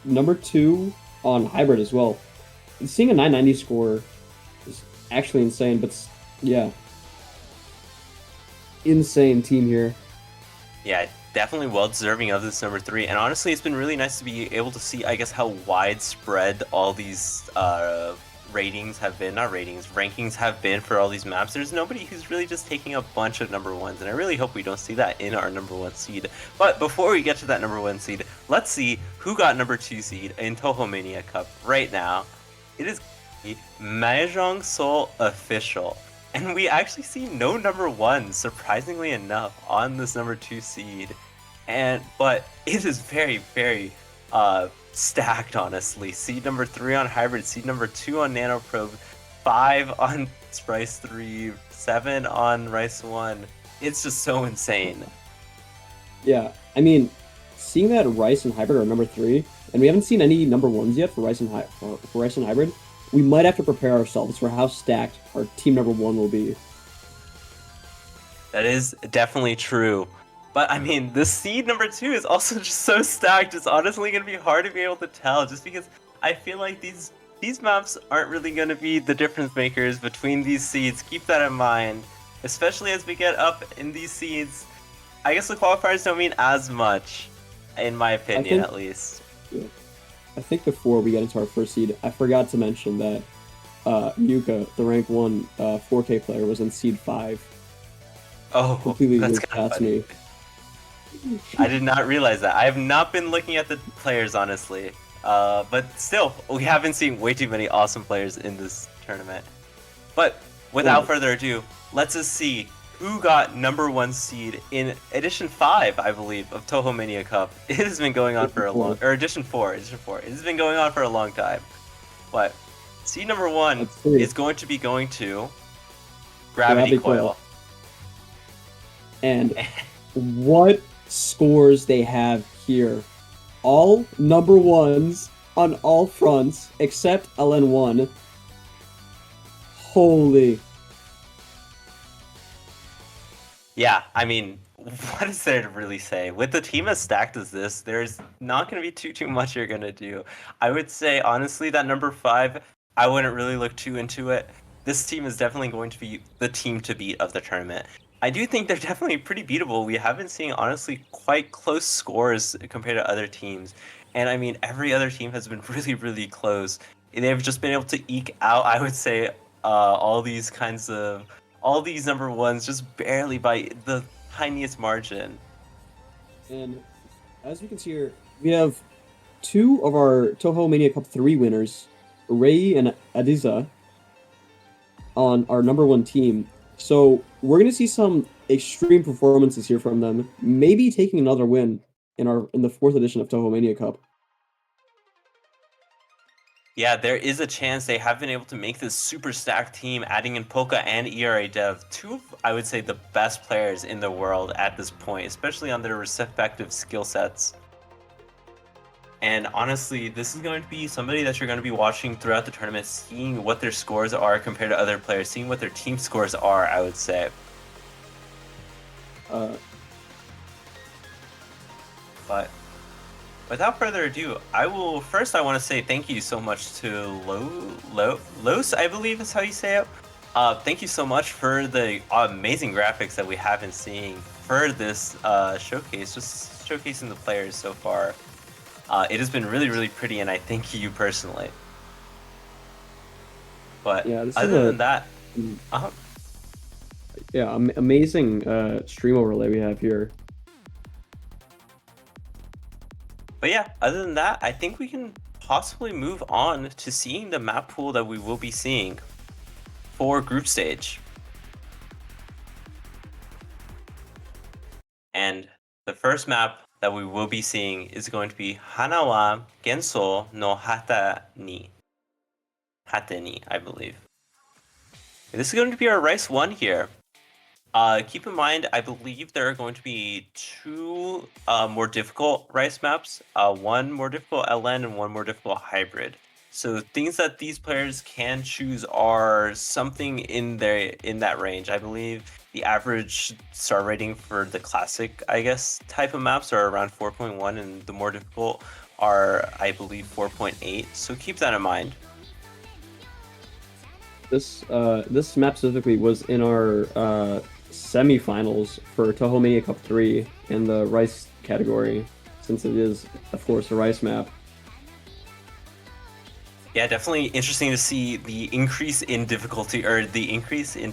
number 2 on Hybrid as well. Seeing a 990 score is actually insane, but yeah. Insane team here.
Yeah, definitely well deserving of this number 3. And honestly, it's been really nice to be able to see, I guess, how widespread all these ratings have been. Not ratings, rankings have been for all these maps. There's nobody who's really just taking a bunch of number 1s. And I really hope we don't see that in our number 1 seed. But before we get to that number 1 seed, let's see who got number 2 seed in Touhou Mania Cup right now. It is Mahjong Soul Official. And we actually see no number 1, surprisingly enough, on this number 2 seed. But it is very, very stacked, honestly. Seed number 3 on Hybrid, seed number 2 on Nano Probe, 5 on Rice 3, 7 on Rice 1. It's just so insane.
Yeah, I mean, seeing that Rice and Hybrid are number 3, and we haven't seen any number 1s yet for Rice and Hybrid, we might have to prepare ourselves for how stacked our team number 1 will be.
That is definitely true. But I mean, the seed number 2 is also just so stacked. It's honestly going to be hard to be able to tell, just because I feel like these maps aren't really going to be the difference makers between these seeds. Keep that in mind, especially as we get up in these seeds. I guess the qualifiers don't mean as much, in my opinion, at least.
Yeah. I think before we get into our first seed, I forgot to mention that Yuka, the rank 1 4K player, was in seed 5.
Oh,
completely
that's
moved past me.
I did not realize that. I have not been looking at the players, honestly. But still, we have been seeing way too many awesome players in this tournament. But without further ado, let's just see who got number 1 seed in edition 5, I believe, of Touhou Mania Cup. It has been going on for a long, or edition 4. It has been going on for a long time. But seed number 1 is going to be going to Gravity Coil.
And what scores they have here. All number 1s on all fronts except LN1. Holy.
Yeah, I mean, what is there to really say? With the team as stacked as this, there's not going to be too much you're going to do. I would say, honestly, that number 5, I wouldn't really look too into it. This team is definitely going to be the team to beat of the tournament. I do think they're definitely pretty beatable. We have been seeing, honestly, quite close scores compared to other teams. And I mean, every other team has been really, really close. They've just been able to eke out, I would say, all these number 1s just barely by the tiniest margin.
And as we can see here, we have 2 of our Touhou Mania Cup 3 winners, Rei and Adiza, on our number 1 team. So we're going to see some extreme performances here from them, maybe taking another win in the 4th edition of Touhou Mania Cup.
Yeah, there is a chance they have been able to make this super stacked team, adding in Polka and ERA Dev, 2 of, I would say, the best players in the world at this point, especially on their respective skill sets. And honestly, this is going to be somebody that you're going to be watching throughout the tournament, seeing what their scores are compared to other players, seeing what their team scores are, I would say. But without further ado, I want to say thank you so much to Los, I believe is how you say it. Thank you so much for the amazing graphics that we have been seeing for this showcase, just showcasing the players so far. It has been really, really pretty, and I thank you personally. But yeah, other than that,
yeah, amazing stream overlay we have here.
But yeah, other than that, I think we can possibly move on to seeing the map pool that we will be seeing for group stage. And the first map that we will be seeing is going to be Hanawa Genso no Hata ni, I believe. And this is going to be our Rice 1 here. Keep in mind, I believe there are going to be two more difficult rice maps, one more difficult LN and one more difficult hybrid. So things that these players can choose are something in that range. I believe the average star rating for the classic, I guess, type of maps are around 4.1, and the more difficult are, I believe, 4.8. So keep that in mind.
This map specifically was in our semifinals for Touhou Mania Cup 3 in the rice category, since it is, of course, a rice map.
Yeah, definitely interesting to see the increase in difficulty, or the increase in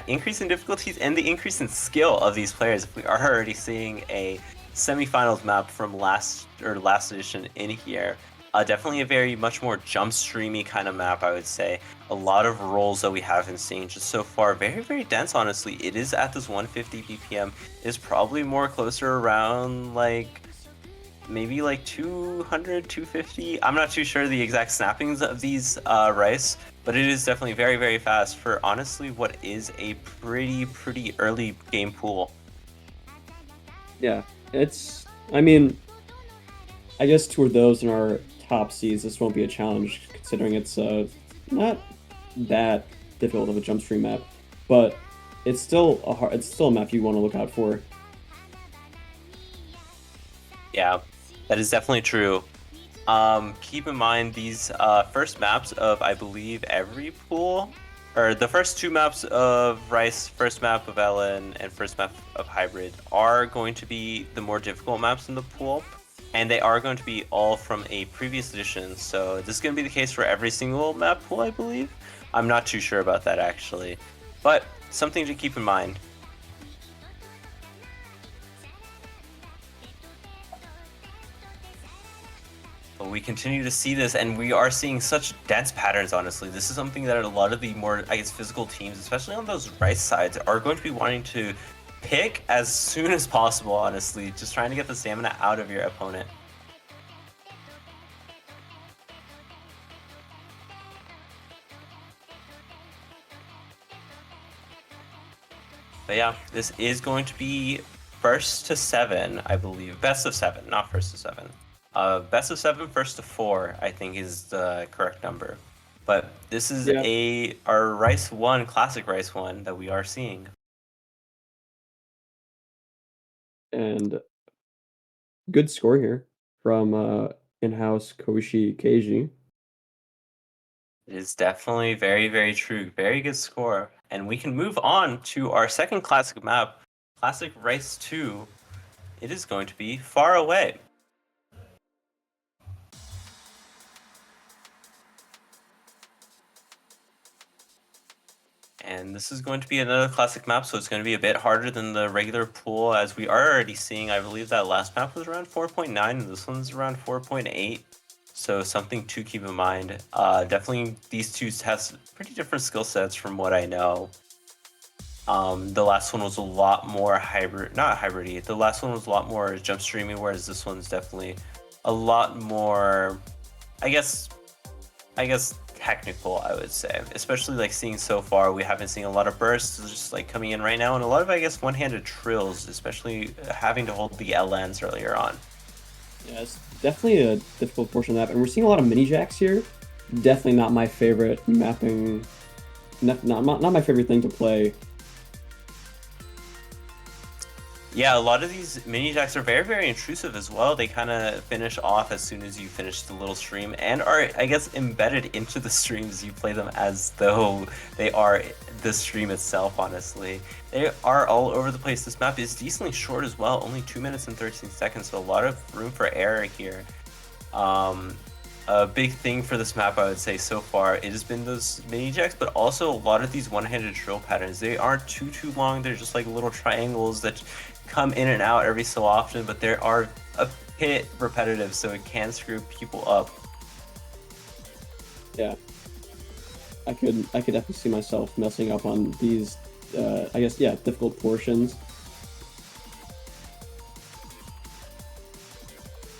increase in difficulties and the increase in skill of these players. We are already seeing a semifinals map from last edition in here. Definitely a very much more jump streamy kind of map, I would say. A lot of rolls that we haven't seen just so far. Very, very dense, honestly. It is at this 150 BPM. It's probably more closer around like maybe like 200, 250. I'm not too sure the exact snappings of these rice, but it is definitely very, very fast for honestly what is a pretty early game pool.
Yeah, I mean, I guess toward those in our top seeds, this won't be a challenge considering it's not that difficult of a jump stream map, but it's still a map you want to look out for.
Yeah, that is definitely true. Keep in mind these first maps of, I believe, every pool, or the first two maps of Rice, first map of Ellen, and first map of Hybrid are going to be the more difficult maps in the pool, and they are going to be all from a previous edition, so this is going to be the case for every single map pool, I believe. I'm not too sure about that, actually, but something to keep in mind. But we continue to see this, and we are seeing such dense patterns, honestly. This is something that a lot of the more, I guess, physical teams, especially on those right sides, are going to be wanting to pick as soon as possible, honestly. Just trying to get the stamina out of your opponent. But yeah, this is going to be first to 7, I believe. Best of 7, not first to 7. Best of 7, first to 4, I think is the correct number. But this is our Rice 1, classic Rice 1 that we are seeing.
And good score here from in-house Koshi Keiji.
It is definitely very, very true. Very good score. And we can move on to our second classic map, Classic Rice 2. It is going to be Far Away. And this is going to be another classic map, so it's going to be a bit harder than the regular pool, as we are already seeing. I believe that last map was around 4.9, and this one's around 4.8. So something to keep in mind. Definitely these two have pretty different skill sets from what I know. The last one was a lot more not hybrid-y. The last one was a lot more jump streamy, whereas this one's definitely a lot more, I guess technical, I would say. Especially like seeing so far, we haven't seen a lot of bursts just like coming in right now, and a lot of, I guess, one-handed trills, especially having to hold the LNs earlier on.
Yeah, it's definitely a difficult portion of that, and we're seeing a lot of mini jacks here. Definitely not my favorite mapping, not my favorite thing to play.
Yeah, a lot of these mini jacks are very, very intrusive as well. They kind of finish off as soon as you finish the little stream, and are, I guess, embedded into the streams. You play them as though they are the stream itself, honestly. They are all over the place. This map is decently short as well, only 2 minutes and 13 seconds, so a lot of room for error here. A big thing for this map, I would say, so far, it has been those mini jacks, but also a lot of these one-handed drill patterns. They aren't too long. They're just like little triangles that come in and out every so often, but they are a bit repetitive, so it can screw people up.
Yeah, I could definitely see myself messing up on these, I guess, yeah, difficult portions.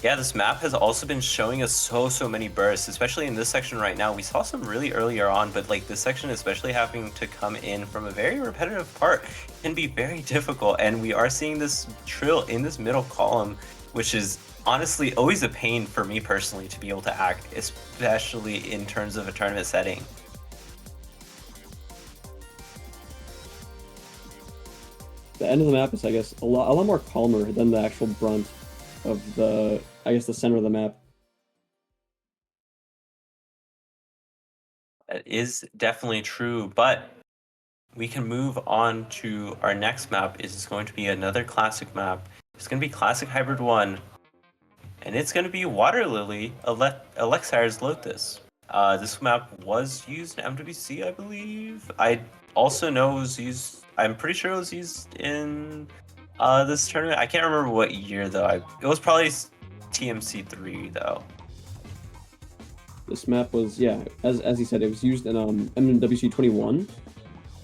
Yeah, this map has also been showing us so many bursts, especially in this section right now. We saw some really earlier on, but like this section, especially having to come in from a very repetitive part, can be very difficult. And we are seeing this trill in this middle column, which is honestly always a pain for me personally to be able to act, especially in terms of a tournament setting.
The end of the map is, I guess, a lot more calmer than the actual brunt of the, I guess, the center of the map.
That is definitely true, but we can move on to our next map. Is going to be another classic map. It's going to be Classic Hybrid 1, and it's going to be Water Lily Alexir's Lotus. This map was used in MWC, I believe. I also know it was used, I'm pretty sure it was used in this tournament. I can't remember what year though. It was probably TMC 3 though.
This map was, yeah, as he said, it was used in MWC 21.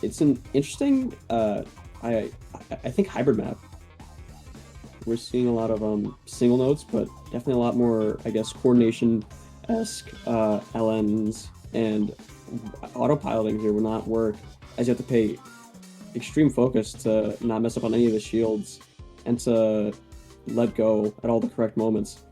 It's an interesting, I think, hybrid map. We're seeing a lot of single notes, but definitely a lot more, I guess, coordination-esque LNs, and autopiloting here will not work, as you have to pay extreme focus to not mess up on any of the shields and to let go at all the correct moments.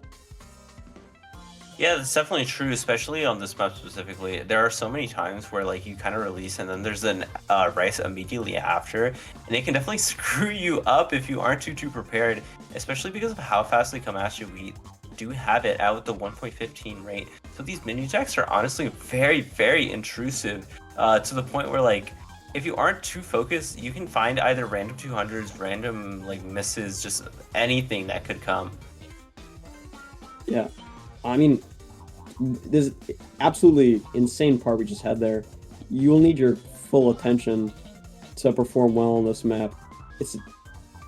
Yeah, that's definitely true, especially on this map specifically. There are so many times where like you kind of release and then there's an Rice immediately after, and it can definitely screw you up if you aren't too prepared, especially because of how fast they come at you. We do have it out the 1.15 rate, so these mini jacks are honestly very intrusive to the point where like if you aren't too focused, you can find either random 200s, random like misses, just anything that could come.
Yeah. I mean, there's absolutely insane part we just had there. You'll need your full attention to perform well on this map. It's an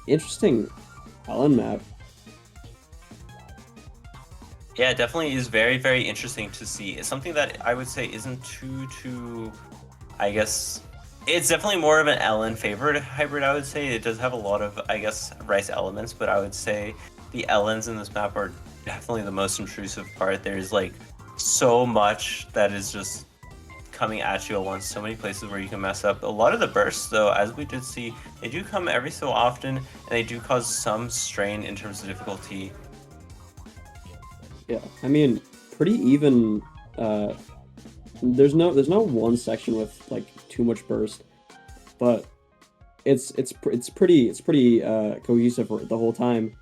interesting LN map.
Yeah, it definitely is very interesting to see. It's something that I would say isn't too, I guess, it's definitely more of an LN favorite hybrid, I would say. It does have a lot of, I guess, Rice elements, but I would say the LNs in this map are definitely the most intrusive part. There's like so much that is just coming at you at once, so many places where you can mess up. A lot of the bursts though, as we did see, they do come every so often and they do cause some strain in terms of difficulty.
Yeah, I mean, pretty even. There's no one section with like too much burst, but it's pretty cohesive the whole time.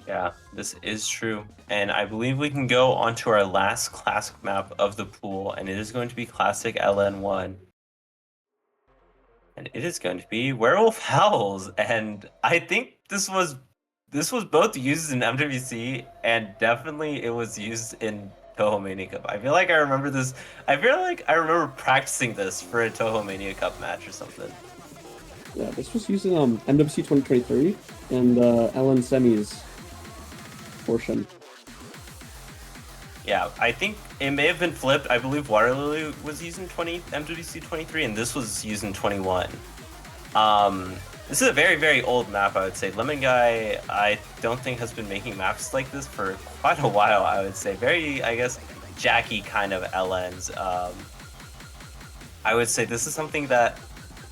Yeah, this is true. And I believe we can go on to our last classic map of the pool, and it is going to be Classic LN1. And it is going to be Werewolf Howls. And I think this was both used in MWC and definitely it was used in Touhou Mania Cup. I feel like I remember this. I feel like I remember practicing this for a Touhou Mania Cup match or something.
Yeah, this was using MWC 2023 and LN semis portion.
Yeah, I think it may have been flipped. I believe Water Lily was used in MWC 23 and this was used in 21. This is a very old map, I would say. Lemon Guy, I don't think has been making maps like this for quite a while, I would say. Very, I guess, Jacky kind of LNs. I would say this is something that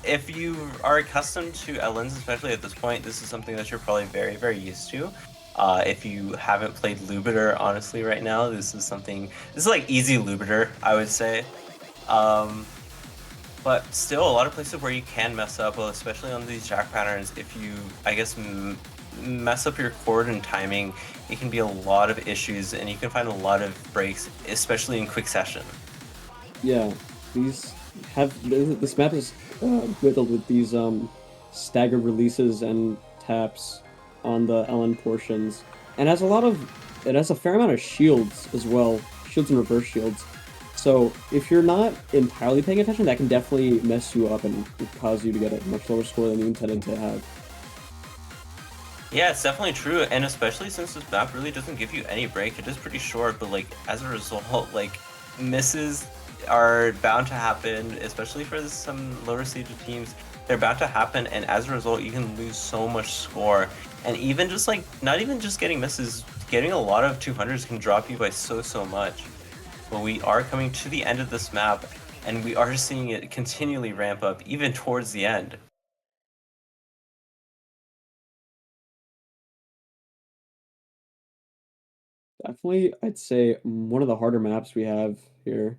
if you are accustomed to LNs, especially at this point, this is something that you're probably very used to. If you haven't played Lubiter, honestly, right now, this is like easy Lubiter, I would say. But still, a lot of places where you can mess up, well, especially on these jack patterns, if you, I guess, mess up your chord and timing, it can be a lot of issues, and you can find a lot of breaks, especially in quick session.
Yeah, this map is riddled with these staggered releases and taps on the LN portions, and it has a fair amount of shields as well, shields and reverse shields. So if you're not entirely paying attention, that can definitely mess you up and cause you to get a much lower score than you intended to have.
Yeah, it's definitely true, and especially since this map really doesn't give you any break. It is pretty short, but like as a result, like misses are bound to happen, especially for some lower seeded teams. They're bound to happen, and as a result, you can lose so much score. And even just like, not even just getting misses, getting a lot of 200s can drop you by so much. But we are coming to the end of this map, and we are seeing it continually ramp up, even towards the end.
Definitely, I'd say one of the harder maps we have here.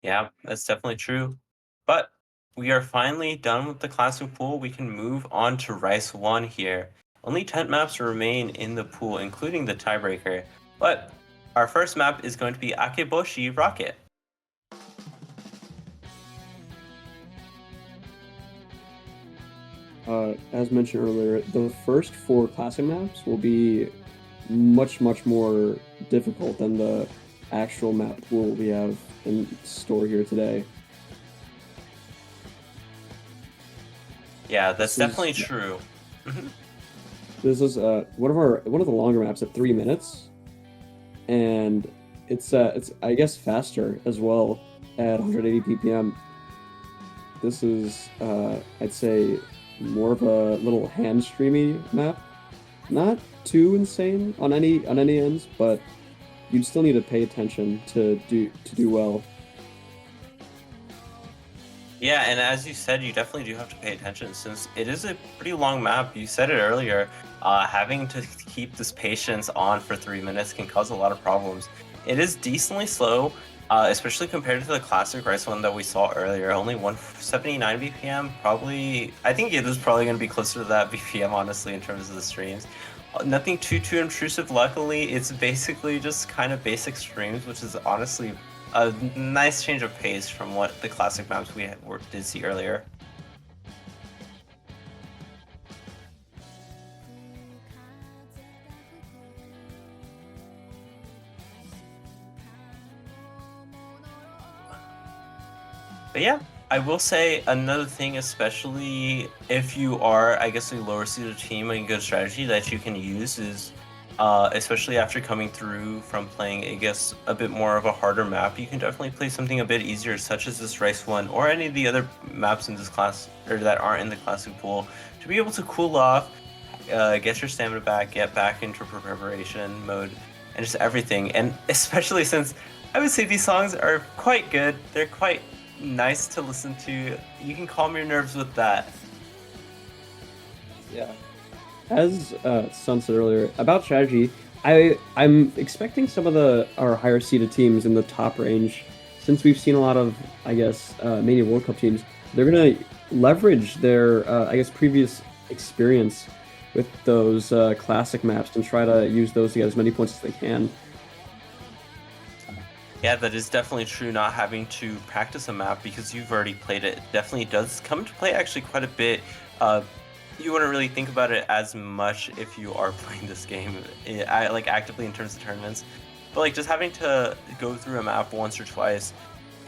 Yeah, that's definitely true. But we are finally done with the classic pool. We can move on to Rice 1 here. Only 10 maps remain in the pool, including the tiebreaker. But our first map is going to be Akeboshi Rocket.
As mentioned earlier, the first 4 classic maps will be much more difficult than the actual map pool we have in store here today.
Yeah, that's
This
definitely
is
true.
this is one of the longer maps at 3 minutes, and it's I guess faster as well at 180 ppm. This is I'd say more of a little hand streamy map. Not too insane on any ends, but you'd still need to pay attention to do well.
Yeah, and as you said, you definitely do have to pay attention since it is a pretty long map. You said it earlier, having to keep this patience on for 3 minutes can cause a lot of problems. It is decently slow, especially compared to the classic Rice one that we saw earlier. Only 179 BPM, probably. I think it is probably going to be closer to that BPM, honestly, in terms of the streams. Nothing too intrusive. Luckily, it's basically just kind of basic streams, which is honestly a nice change of pace from what the classic maps we did see earlier. But yeah, I will say another thing, especially if you are, I guess, a lower seeded team, a good strategy that you can use is, especially after coming through from playing, I guess, a bit more of a harder map, you can definitely play something a bit easier, such as this Rice one or any of the other maps in this class or that aren't in the classic pool, to be able to cool off, get your stamina back, get back into preparation mode, and just everything. And especially since I would say these songs are quite good, they're quite nice to listen to. You can calm your nerves with that.
Yeah. As Sun said earlier about strategy, I'm expecting some of our higher seeded teams in the top range, since we've seen a lot of, I guess, Mania World Cup teams. They're gonna leverage their I guess previous experience with those classic maps and try to use those to get as many points as they can.
Yeah, that is definitely true. Not having to practice a map because you've already played it definitely does come to play actually quite a bit. You wouldn't really think about it as much if you are playing this game, like actively in terms of tournaments. But like just having to go through a map once or twice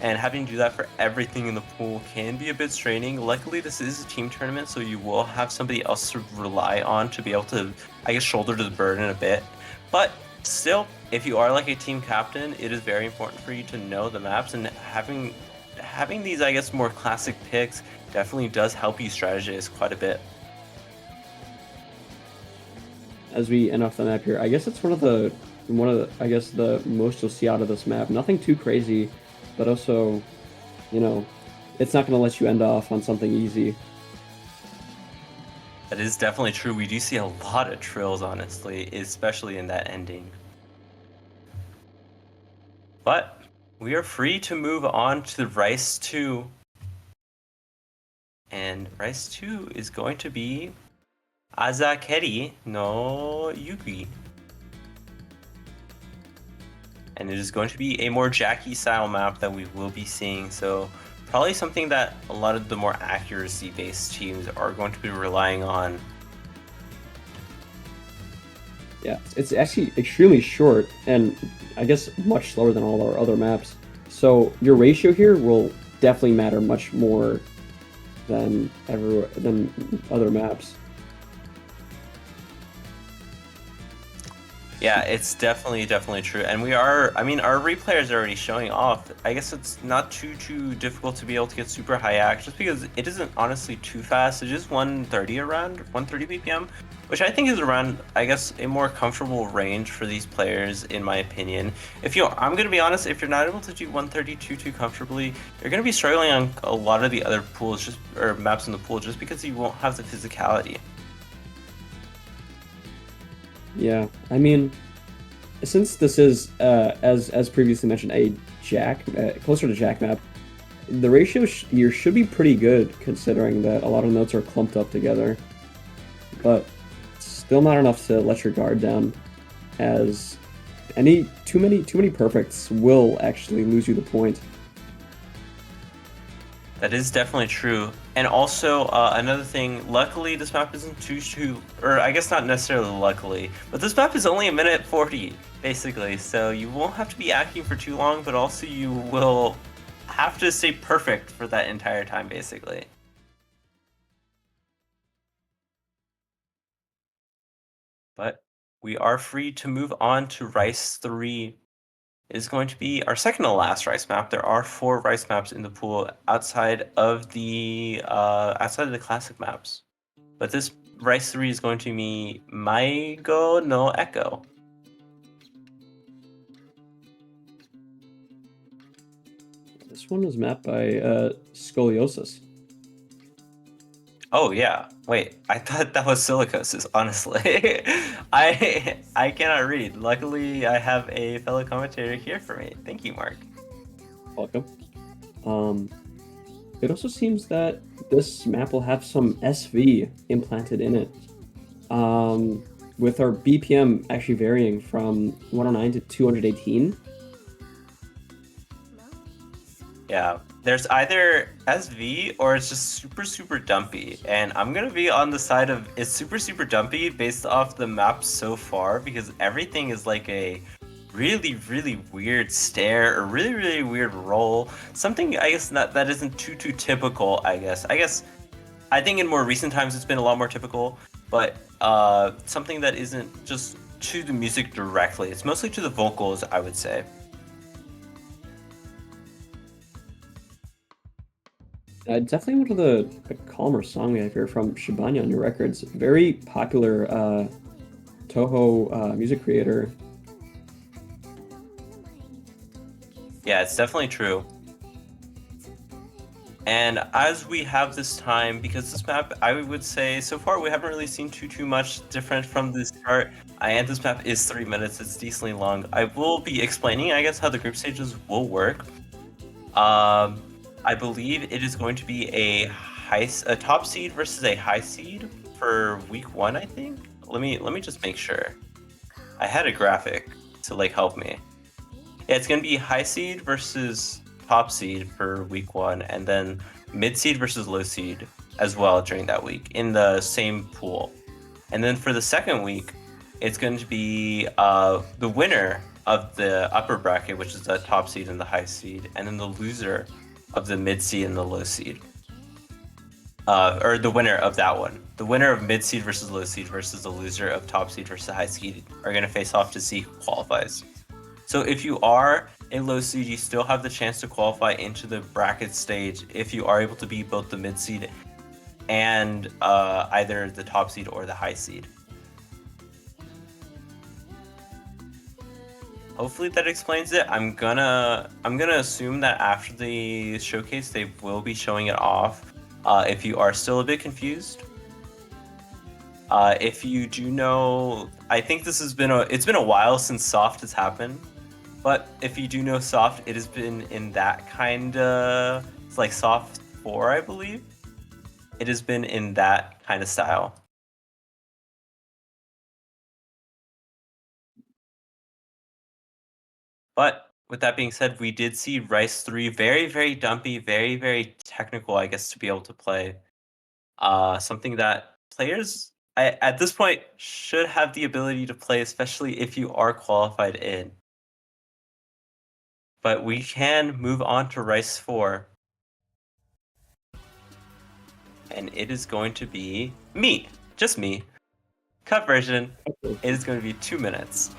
and having to do that for everything in the pool can be a bit straining. Luckily, this is a team tournament, so you will have somebody else to rely on to be able to, I guess, shoulder the burden a bit. But still, if you are like a team captain, it is very important for you to know the maps, and having these, I guess, more classic picks definitely does help you strategize quite a bit.
As we end off the map here, I guess it's one of the I guess the most you'll see out of this map. Nothing too crazy, but also, you know, it's not going to let you end off on something easy.
That is definitely true. We do see a lot of trills, honestly, especially in that ending. But we are free to move on to the Rice 2. And Rice 2 is going to be Azakeri no Yuki. And it is going to be a more Jackie style map that we will be seeing. So probably something that a lot of the more accuracy based teams are going to be relying on.
Yeah, it's actually extremely short and I guess much slower than all our other maps. So your ratio here will definitely matter much more than other maps.
Yeah, it's definitely true. And we are, I mean, our replayers are already showing off. I guess it's not too difficult to be able to get super high act just because it isn't honestly too fast. It's just 130 around, 130 BPM, which I think is around, I guess, a more comfortable range for these players, in my opinion. I'm gonna be honest, if you're not able to do 132 too comfortably, you're gonna be struggling on a lot of the other pools, or maps in the pool, just because you won't have the physicality.
Yeah, I mean, since this is as previously mentioned a jack closer to jack map, the ratio here should be pretty good considering that a lot of notes are clumped up together, but still not enough to let your guard down, as too many perfects will actually lose you the point.
That is definitely true. And also, another thing, luckily this map isn't or I guess not necessarily luckily, but this map is only a minute 40, basically, so you won't have to be acting for too long, but also you will have to stay perfect for that entire time, basically. But we are free to move on to Rice 3. It is going to be our second to last rice map. There are 4 rice maps in the pool outside of the classic maps. But this rice 3 is going to be Maigo no Echo.
This one was mapped by Scoliosis.
Oh yeah, wait, I thought that was silicosis, honestly. I cannot read. Luckily, I have a fellow commentator here for me. Thank you, Mark.
Welcome. Um, it also seems that this map will have some SV implanted in it, with our BPM actually varying from 109 to 218.
Yeah, there's either SV or it's just super dumpy, and I'm gonna be on the side of it's super dumpy based off the map so far, because everything is like a really weird stare or really weird roll. Something I guess that isn't too typical. I think in more recent times it's been a lot more typical, but something that isn't just to the music directly. It's mostly to the vocals, I would say.
Definitely one of the calmer song we have here from Shibanya on your records. Very popular Touhou music creator.
Yeah, it's definitely true. And as we have this time, because this map, I would say, so far we haven't really seen too much different from the start. And this map is 3 minutes, it's decently long. I will be explaining, I guess, how the group stages will work. I believe it is going to be a top seed versus a high seed for week 1, I think. Let me just make sure. I had a graphic to like help me. Yeah, it's gonna be high seed versus top seed for week 1, and then mid seed versus low seed as well during that week in the same pool. And then for the second week, it's going to be the winner of the upper bracket, which is the top seed and the high seed, and then the loser of the mid seed and the low seed. Or the winner of that one. The winner of mid seed versus low seed versus the loser of top seed versus high seed are going to face off to see who qualifies. So if you are a low seed, you still have the chance to qualify into the bracket stage if you are able to beat both the mid seed and either the top seed or the high seed. Hopefully that explains it. I'm gonna assume that after the showcase they will be showing it off. If you are still a bit confused, if you do know, I think it's been a while since soft has happened. But if you do know soft, it has been in that kind of, it's like soft 4, I believe. It has been in that kind of style. But with that being said, we did see Rice 3 very dumpy, very technical, I guess, to be able to play. Something that players at this point should have the ability to play, especially if you are qualified in. But we can move on to Rice 4. And it is going to be me. Just me. Cut version. It is going to be 2 minutes.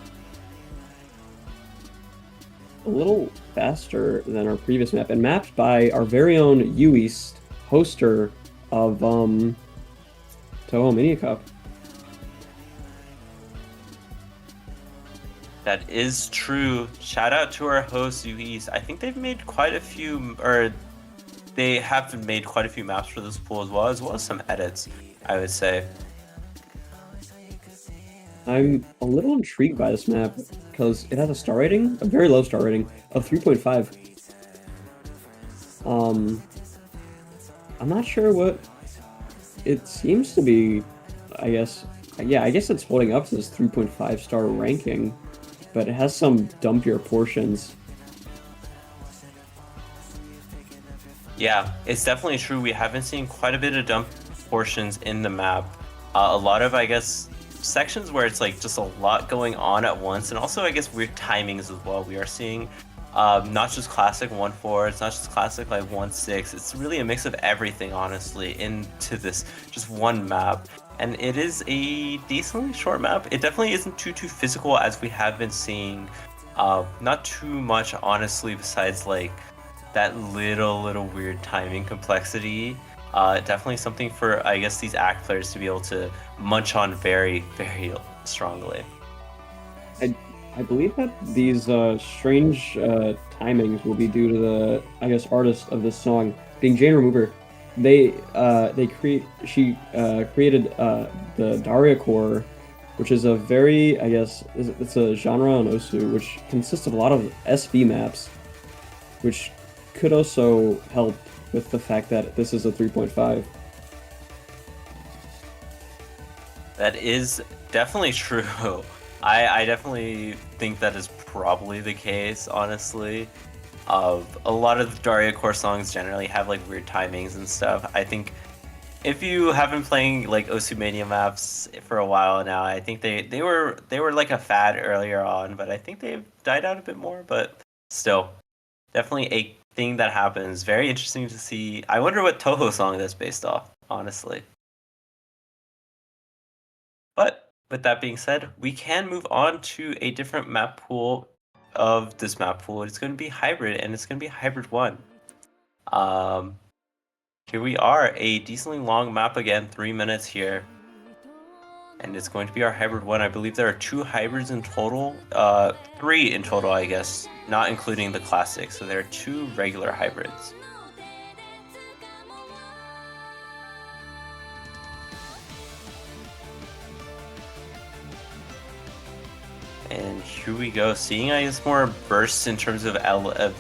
a little faster than our previous map, and mapped by our very own YuEast, hoster of Touhou Mania Cup.
That is true. Shout out to our host YuEast. I think they've made quite a few, or they have made quite a few maps for this pool as well as some edits, I would say.
I'm a little intrigued by this map because it has a star rating, a very low star rating of 3.5. I'm not sure what it seems to be. I guess, yeah, I guess it's holding up to this 3.5 star ranking, but it has some dumpier portions.
Yeah, it's definitely true. We haven't seen quite a bit of dump portions in the map. A lot of, I guess, sections where it's like just a lot going on at once, and also I guess weird timings as well. We are seeing not just classic 1-4, it's not just classic like 1-6. It's really a mix of everything, honestly, into this just one map. And it is a decently short map. It definitely isn't too physical as we have been seeing. Not too much, honestly, besides like that little weird timing complexity. Definitely something for, I guess, these act players to be able to munch on very strongly.
I believe that these strange timings will be due to the, I guess, artist of this song being Jane Remover. She created the Daria core, which is a very, I guess, it's a genre on Osu, which consists of a lot of SV maps, which could also help with the fact that this is a 3.5.
That is definitely true. I definitely think that is probably the case, honestly. A lot of the Daria core songs generally have like weird timings and stuff. I think if you have been playing like Osu Mania maps for a while now, I think they were like a fad earlier on, but I think they've died out a bit more. But still, definitely a thing that happens. Very interesting to see. I wonder what Touhou song that's based off, honestly. But with that being said, we can move on to a different map pool of this map pool. It's going to be hybrid, and it's going to be hybrid 1. Here we are, a decently long map again, 3 minutes here. And it's going to be our hybrid 1. I believe there are 2 hybrids in total. 3 in total, I guess, not including the classic. So there are 2 regular hybrids. And here we go, seeing I guess more bursts in terms of the LNs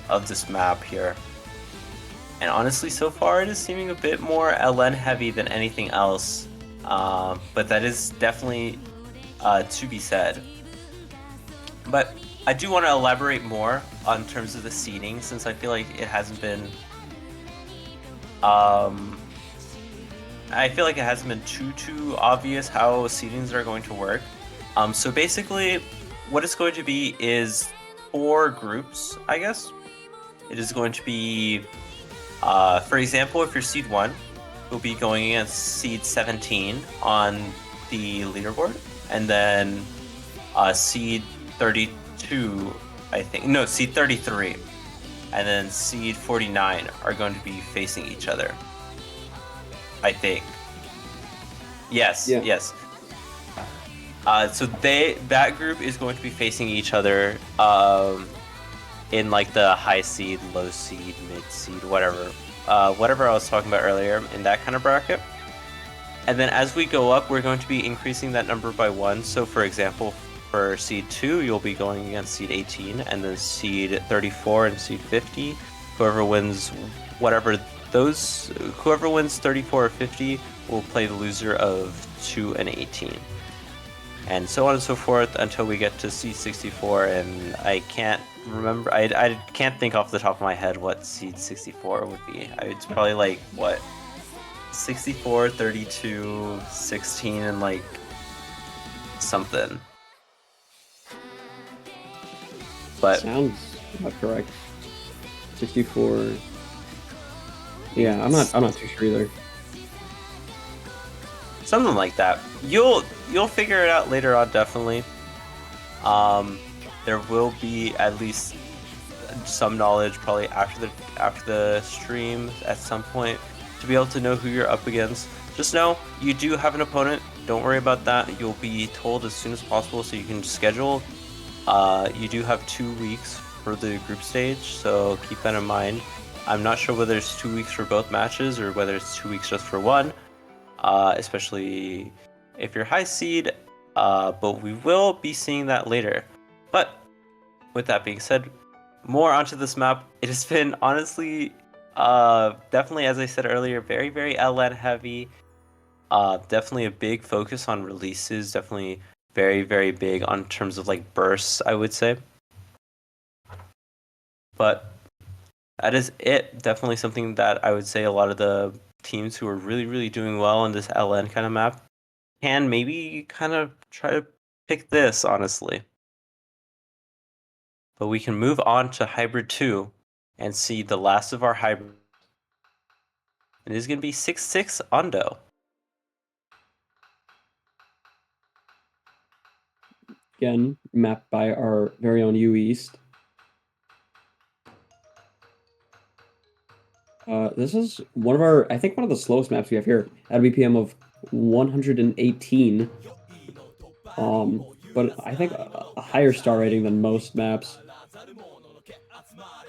of this map here. And honestly, so far it is seeming a bit more LN heavy than anything else. But that is definitely to be said. But I do want to elaborate more on terms of the seeding, since I feel like it hasn't been too obvious how seedings are going to work. So basically, what it's going to be is 4 groups, I guess. It is going to be, for example, if you're seed 1, you'll be going against seed 17 on the leaderboard, and then seed 32, seed 33, and then seed 49 are going to be facing each other, I think. Yes, yeah. Yes. So that group is going to be facing each other in like the high seed, low seed, mid seed, whatever I was talking about earlier, in that kind of bracket. And then as we go up, we're going to be increasing that number by 1. So for example, for seed 2, you'll be going against seed 18, and then seed 34 and seed 50. Whoever wins 34 or 50 will play the loser of 2 and 18. And so on and so forth until we get to seed 64, and I can't remember, I can't think off the top of my head what seed 64 would be. It's probably like, what, 64, 32, 16, and like something. But
sounds about correct. 64. Yeah, I'm not too sure either.
Something like that. You'll figure it out later on, definitely. there will be at least some knowledge probably after the stream at some point to be able to know who you're up against. Just know you do have an opponent. Don't worry about that. You'll be told as soon as possible so you can schedule. You do have 2 weeks for the group stage, so keep that in mind. I'm not sure whether it's 2 weeks for both matches or whether it's 2 weeks just for one, especially if you're high seed, but we will be seeing that later. But with that being said, more onto this map. It has been honestly, definitely, as I said earlier, very, very LN heavy. Definitely a big focus on releases. Definitely very, very big on terms of like bursts, I would say. But that is it. Definitely something that I would say a lot of the teams who are really, really doing well in this LN kind of map can maybe kind of try to pick this, honestly. But we can move on to Hybrid 2 and see the last of our hybrid. It is going to be 6-6 Ondo.
Again, mapped by our very own YuEast. This is one of our, I think one of the slowest maps we have here at a BPM of 118. But I think a higher star rating than most maps.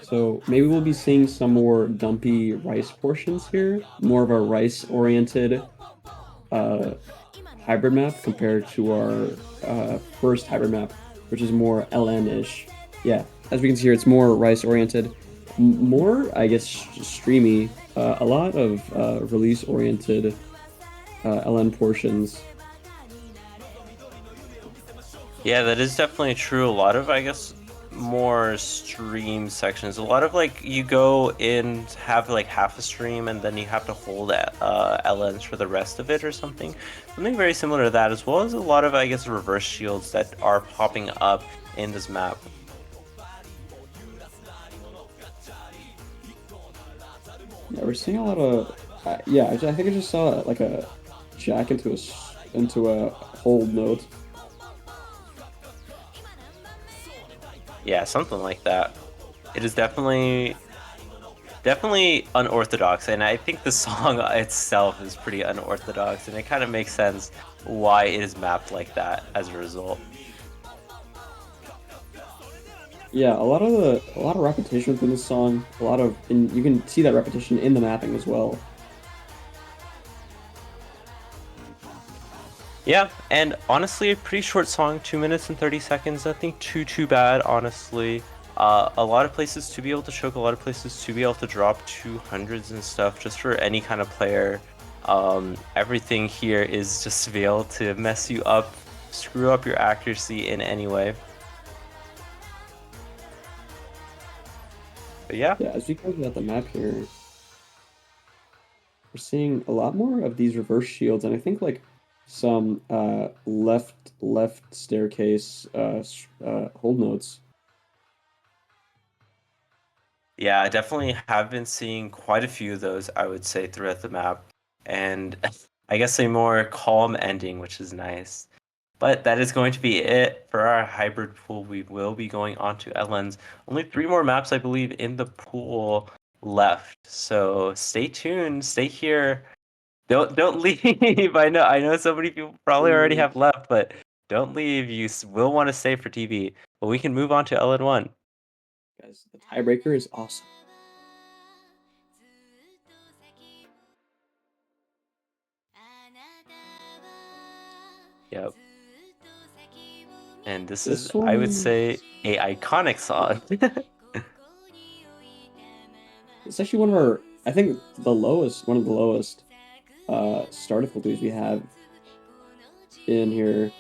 So maybe we'll be seeing some more dumpy rice portions here, more of a rice-oriented hybrid map compared to our first hybrid map, which is more LN-ish. Yeah, as we can see here, it's more rice-oriented, more, I guess, streamy, a lot of release-oriented LN portions.
Yeah, that is definitely true. A lot of, I guess, more stream sections. A lot of like you go in, have like half a stream, and then you have to hold LNs for the rest of it or something. Something very similar to that, as well as a lot of, I guess, reverse shields that are popping up in this map.
Yeah, we're seeing a lot of. Yeah, I think I just saw like a jack into a hold note.
Yeah, something like that. It is definitely unorthodox, and I think the song itself is pretty unorthodox, and it kind of makes sense why it is mapped like that as a result.
Yeah, a lot of repetition within the song. And you can see that repetition in the mapping as well.
Yeah, and honestly, a pretty short song, 2 minutes and 30 seconds. Nothing too bad, honestly. A lot of places to be able to choke, a lot of places to be able to drop 200s and stuff, just for any kind of player. Everything here is just to be able to mess you up, screw up your accuracy in any way. But yeah.
Yeah, as we go about the map here, we're seeing a lot more of these reverse shields, and I think like some left staircase hold notes.
Yeah, I definitely have been seeing quite a few of those, I would say, throughout the map. And I guess a more calm ending, which is nice. But that is going to be it for our hybrid pool. We will be going on to LNs. Only 3 more maps, I believe, in the pool left. So stay tuned, stay here. Don't leave. I know so many people probably already have left, but don't leave. You will want to stay for TV. But we can move on to LN1.
Guys, the tiebreaker is awesome.
Yep. And this is, I would say, a iconic song.
It's actually one of our, I think one of the lowest star difficulties we have in here,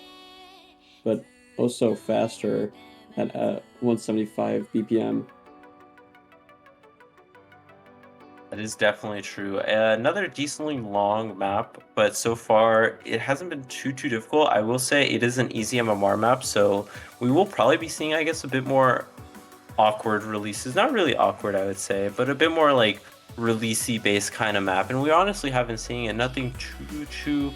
but also faster at 175 BPM.
That is definitely true. Another decently long map, but so far it hasn't been too difficult. I will say it is an easy MMR map, so we will probably be seeing, I guess, a bit more awkward releases. Not really awkward, I would say, but a bit more like releasey based kind of map. And we honestly have been seeing it. Nothing too,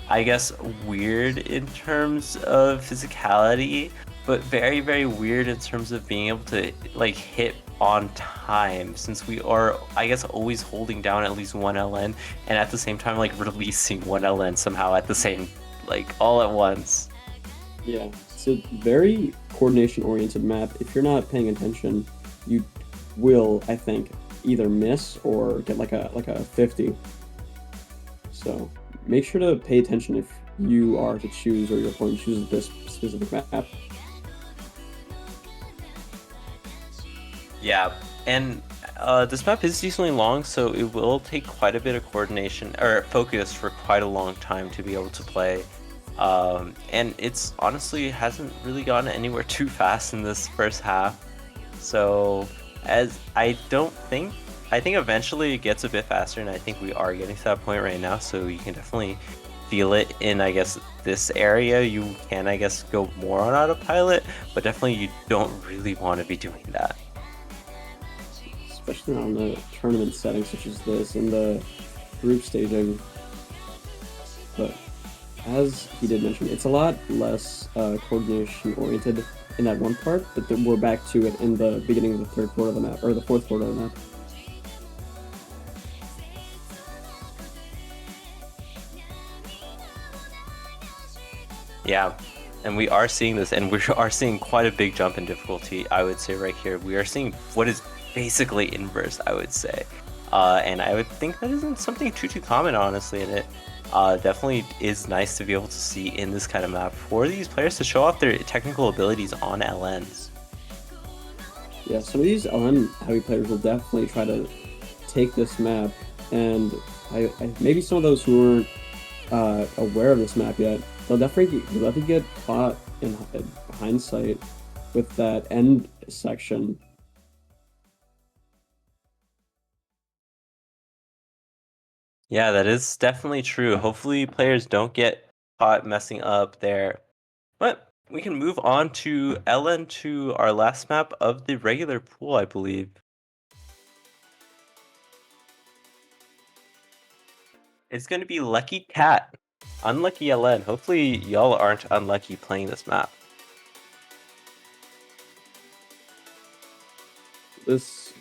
I guess, weird in terms of physicality. but very, very weird in terms of being able to like hit on time, since we are, I guess, always holding down at least one LN and at the same time like releasing one LN somehow at the same, like all at once.
Yeah, it's a very coordination-oriented map. If you're not paying attention, you will, I think, either miss or get like a 50. So make sure to pay attention if you are to choose or your opponent chooses this specific map.
Yeah, and this map is decently long, so it will take quite a bit of coordination or focus for quite a long time to be able to play. And it's honestly hasn't really gotten anywhere too fast in this first half. So as I think eventually it gets a bit faster, and I think we are getting to that point right now. So you can definitely feel it in, I guess, this area. You can, I guess, go more on autopilot, but definitely you don't really want to be doing that.
Especially on the tournament settings such as this and the group staging. But as he did mention, it's a lot less coordination oriented in that one part, but then we're back to it in the beginning of the third quarter of the map, or the fourth quarter of the map.
Yeah, and we are seeing this, and we are seeing quite a big jump in difficulty, I would say, right here. We are seeing what is basically inverse, I would say. And I would think that isn't something too common, honestly, and it definitely is nice to be able to see in this kind of map for these players to show off their technical abilities on LNs.
Yeah, some of these LN heavy players will definitely try to take this map, and maybe some of those who aren't aware of this map yet, they'll definitely get caught in hindsight with that end section.
Yeah, that is definitely true. Hopefully players don't get caught messing up there. But we can move on to LN, to our last map of the regular pool, I believe. It's going to be Lucky Cat. Unlucky LN. Hopefully y'all aren't unlucky playing this map.
This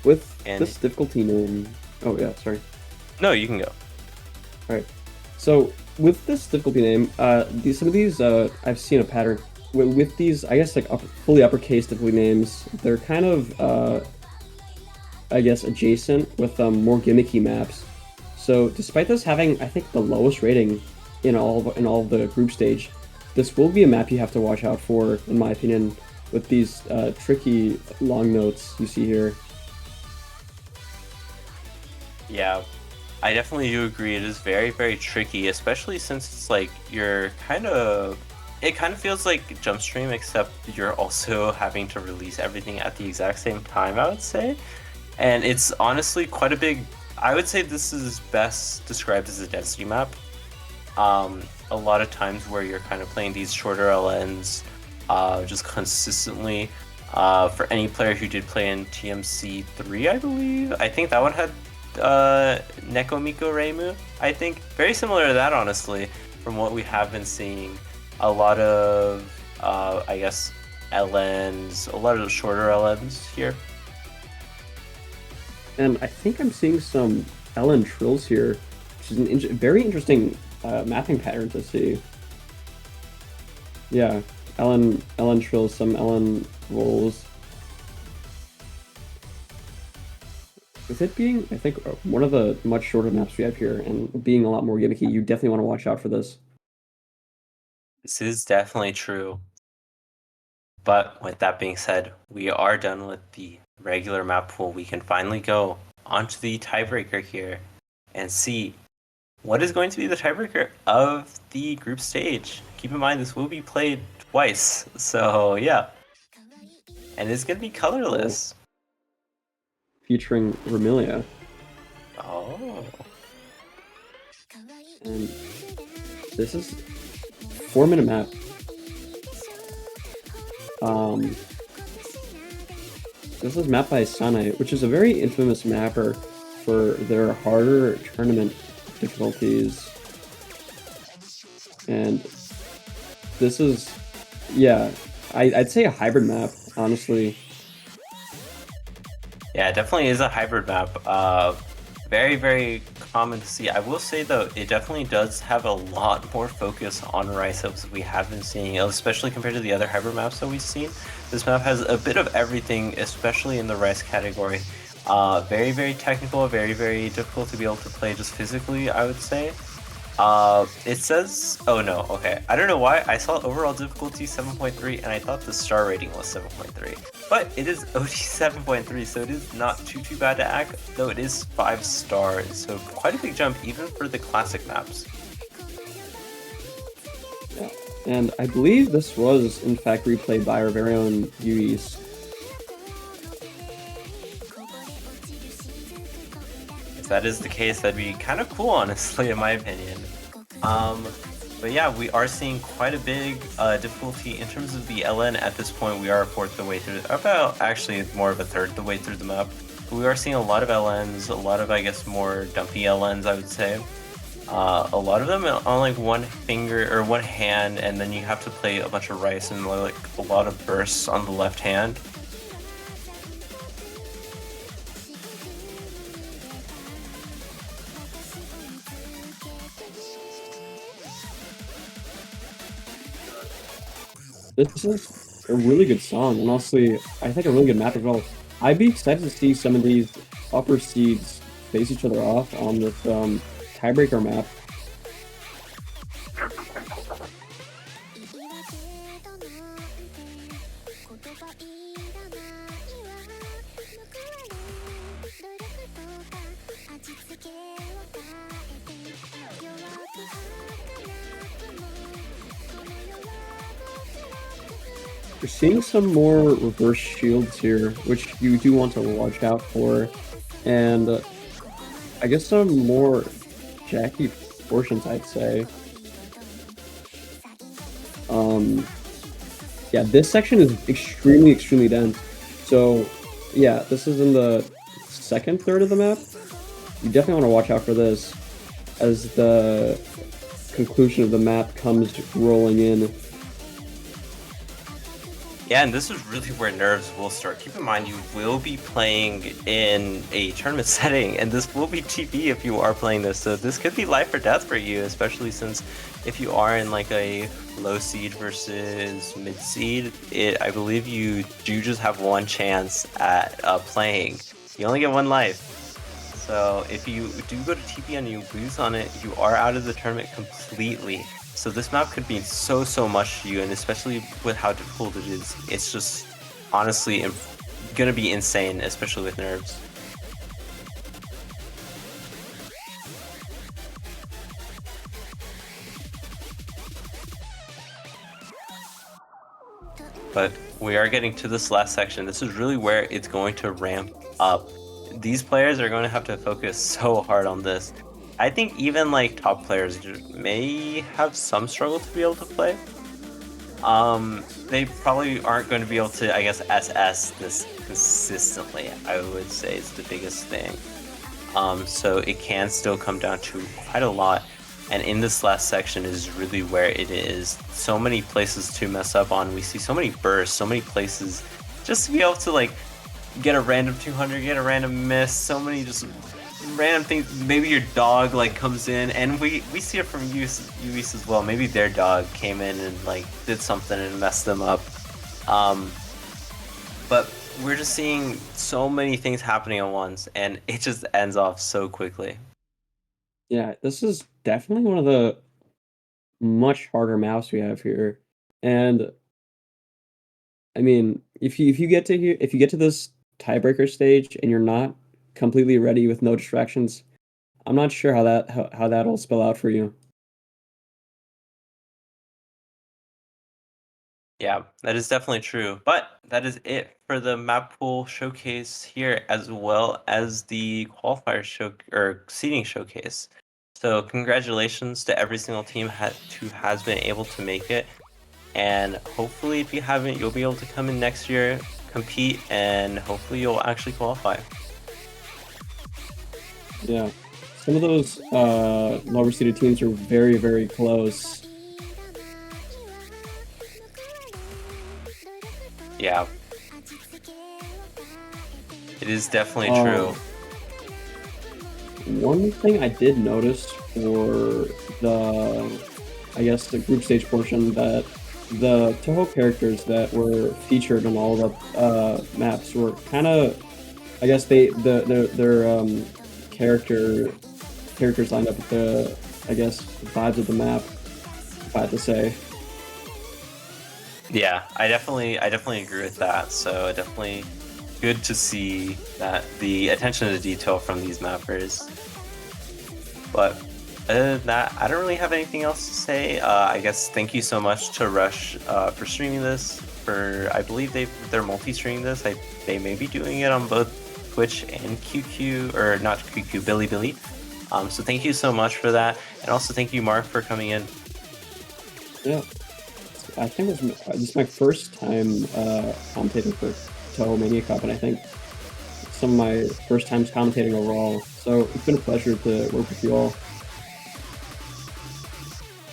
with this difficulty name. Oh yeah, sorry.
No, you can go.
All right. So with this difficulty name, some of these I've seen a pattern with these. I guess like fully uppercase difficulty names. They're kind of I guess adjacent with more gimmicky maps. So despite this having, I think, the lowest rating in all of the group stage, this will be a map you have to watch out for, in my opinion, with these tricky long notes you see here.
Yeah, I definitely do agree. It is very, very tricky, especially since it's like it kind of feels like jump stream, except you're also having to release everything at the exact same time, I would say. And it's honestly quite a big, I would say this is best described as a density map. A lot of times where you're kind of playing these shorter LNs just consistently. For any player who did play in TMC 3, I believe. I think that one had Nekomiko Reimu, I think. Very similar to that, honestly, from what we have been seeing. A lot of, I guess, LNs, a lot of shorter LNs here.
And I think I'm seeing some LN trills here, which is a very interesting mapping pattern to see. Yeah, LN trills, some LN rolls. With it being, I think, one of the much shorter maps we have here, and being a lot more gimmicky, you definitely want to watch out for this.
This is definitely true. But with that being said, we are done with the regular map pool. We can finally go onto the tiebreaker here and see what is going to be the tiebreaker of the group stage. Keep in mind, this will be played twice. So, yeah. And it's going to be colorless.
Featuring Remilia.
Oh.
And this is 4-minute map. This is mapped by Sanae, which is a very infamous mapper for their harder tournament difficulties. And this is, yeah, I'd say a hybrid map, honestly.
Yeah, it definitely is a hybrid map. Very, very common to see. I will say though, it definitely does have a lot more focus on rice ups we have been seeing, especially compared to the other hybrid maps that we've seen. This map has a bit of everything, especially in the rice category. Very, very technical, very, very difficult to be able to play just physically, I would say. It says, oh no, okay. I don't know why, I saw overall difficulty 7.3 and I thought the star rating was 7.3. But it is OG 7.3, so it is not too bad to act, though it is 5 stars, so quite a big jump even for the classic maps.
Yeah. And I believe this was, in fact, replayed by our very own YuEast.
If that is the case, that'd be kind of cool, honestly, in my opinion. But yeah, we are seeing quite a big difficulty in terms of the LN. At this point, we are a fourth the way through, about actually more of a third the way through the map. But we are seeing a lot of LNs, a lot of, I guess, more dumpy LNs, I would say. A lot of them on like one finger or one hand, and then you have to play a bunch of rice and like a lot of bursts on the left hand.
This is a really good song, and honestly, I think a really good map as well. I'd be excited to see some of these upper seeds face each other off on this tiebreaker map. We're seeing some more reverse shields here, which you do want to watch out for, and I guess some more Jackie portions, I'd say. Yeah, this section is extremely dense. So, yeah, this is in the second third of the map. You definitely want to watch out for this as the conclusion of the map comes rolling in.
Yeah, and this is really where nerves will start. Keep in mind, you will be playing in a tournament setting, and this will be TP if you are playing this. So this could be life or death for you, especially since if you are in like a low seed versus mid seed, I believe you do just have one chance at playing. You only get one life. So if you do go to TP and you lose on it, you are out of the tournament completely. So this map could mean so much to you, and especially with how difficult it is, it's just honestly gonna be insane, especially with nerves. But we are getting to this last section. This is really where it's going to ramp up. These players are going to have to focus so hard on this. I think even like top players may have some struggle to be able to play. They probably aren't going to be able to, I guess, SS this consistently, I would say is the biggest thing. So it can still come down to quite a lot. And in this last section is really where it is. So many places to mess up on. We see so many bursts, so many places just to be able to like get a random 200, get a random miss, so many just random things. Maybe your dog like comes in, and we see it from YuEast as well. Maybe their dog came in and like did something and messed them up. But we're just seeing so many things happening at once, and it just ends off so quickly.
Yeah, this is definitely one of the much harder maps we have here. And I mean, if you get to here, if you get to this tiebreaker stage and you're not completely ready with no distractions, I'm not sure how that'll spell out for you.
Yeah, that is definitely true. But that is it for the map pool showcase here, as well as the qualifier show or seeding showcase. So congratulations to every single team who has been able to make it. And hopefully if you haven't, you'll be able to come in next year, compete, and hopefully you'll actually qualify.
Yeah. Some of those lower seeded teams are very, very close.
Yeah. It is definitely true.
One thing I did notice for the, I guess, the group stage portion, that the Touhou characters that were featured on all the maps were kind of, I guess their characters lined up with the, I guess, vibes of the map, if I had to say.
Yeah, I definitely agree with that. So definitely good to see that the attention to detail from these mappers. But other than that, I don't really have anything else to say. I guess thank you so much to Rush for streaming this. I believe they're multi-streaming this. They may be doing it on both Twitch and QQ, or not QQ, Bilibili. So thank you so much for that, and also thank you, Mark, for coming in.
Yeah, I think this is my first time commentating for Touhou Mania Cup, and I think some of my first times commentating overall. So it's been a pleasure to work with you all.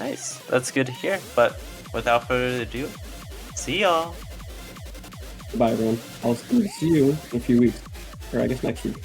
Nice, that's good to hear. But without further ado, see y'all.
Goodbye, everyone. I'll see you in a few weeks, or I guess next week.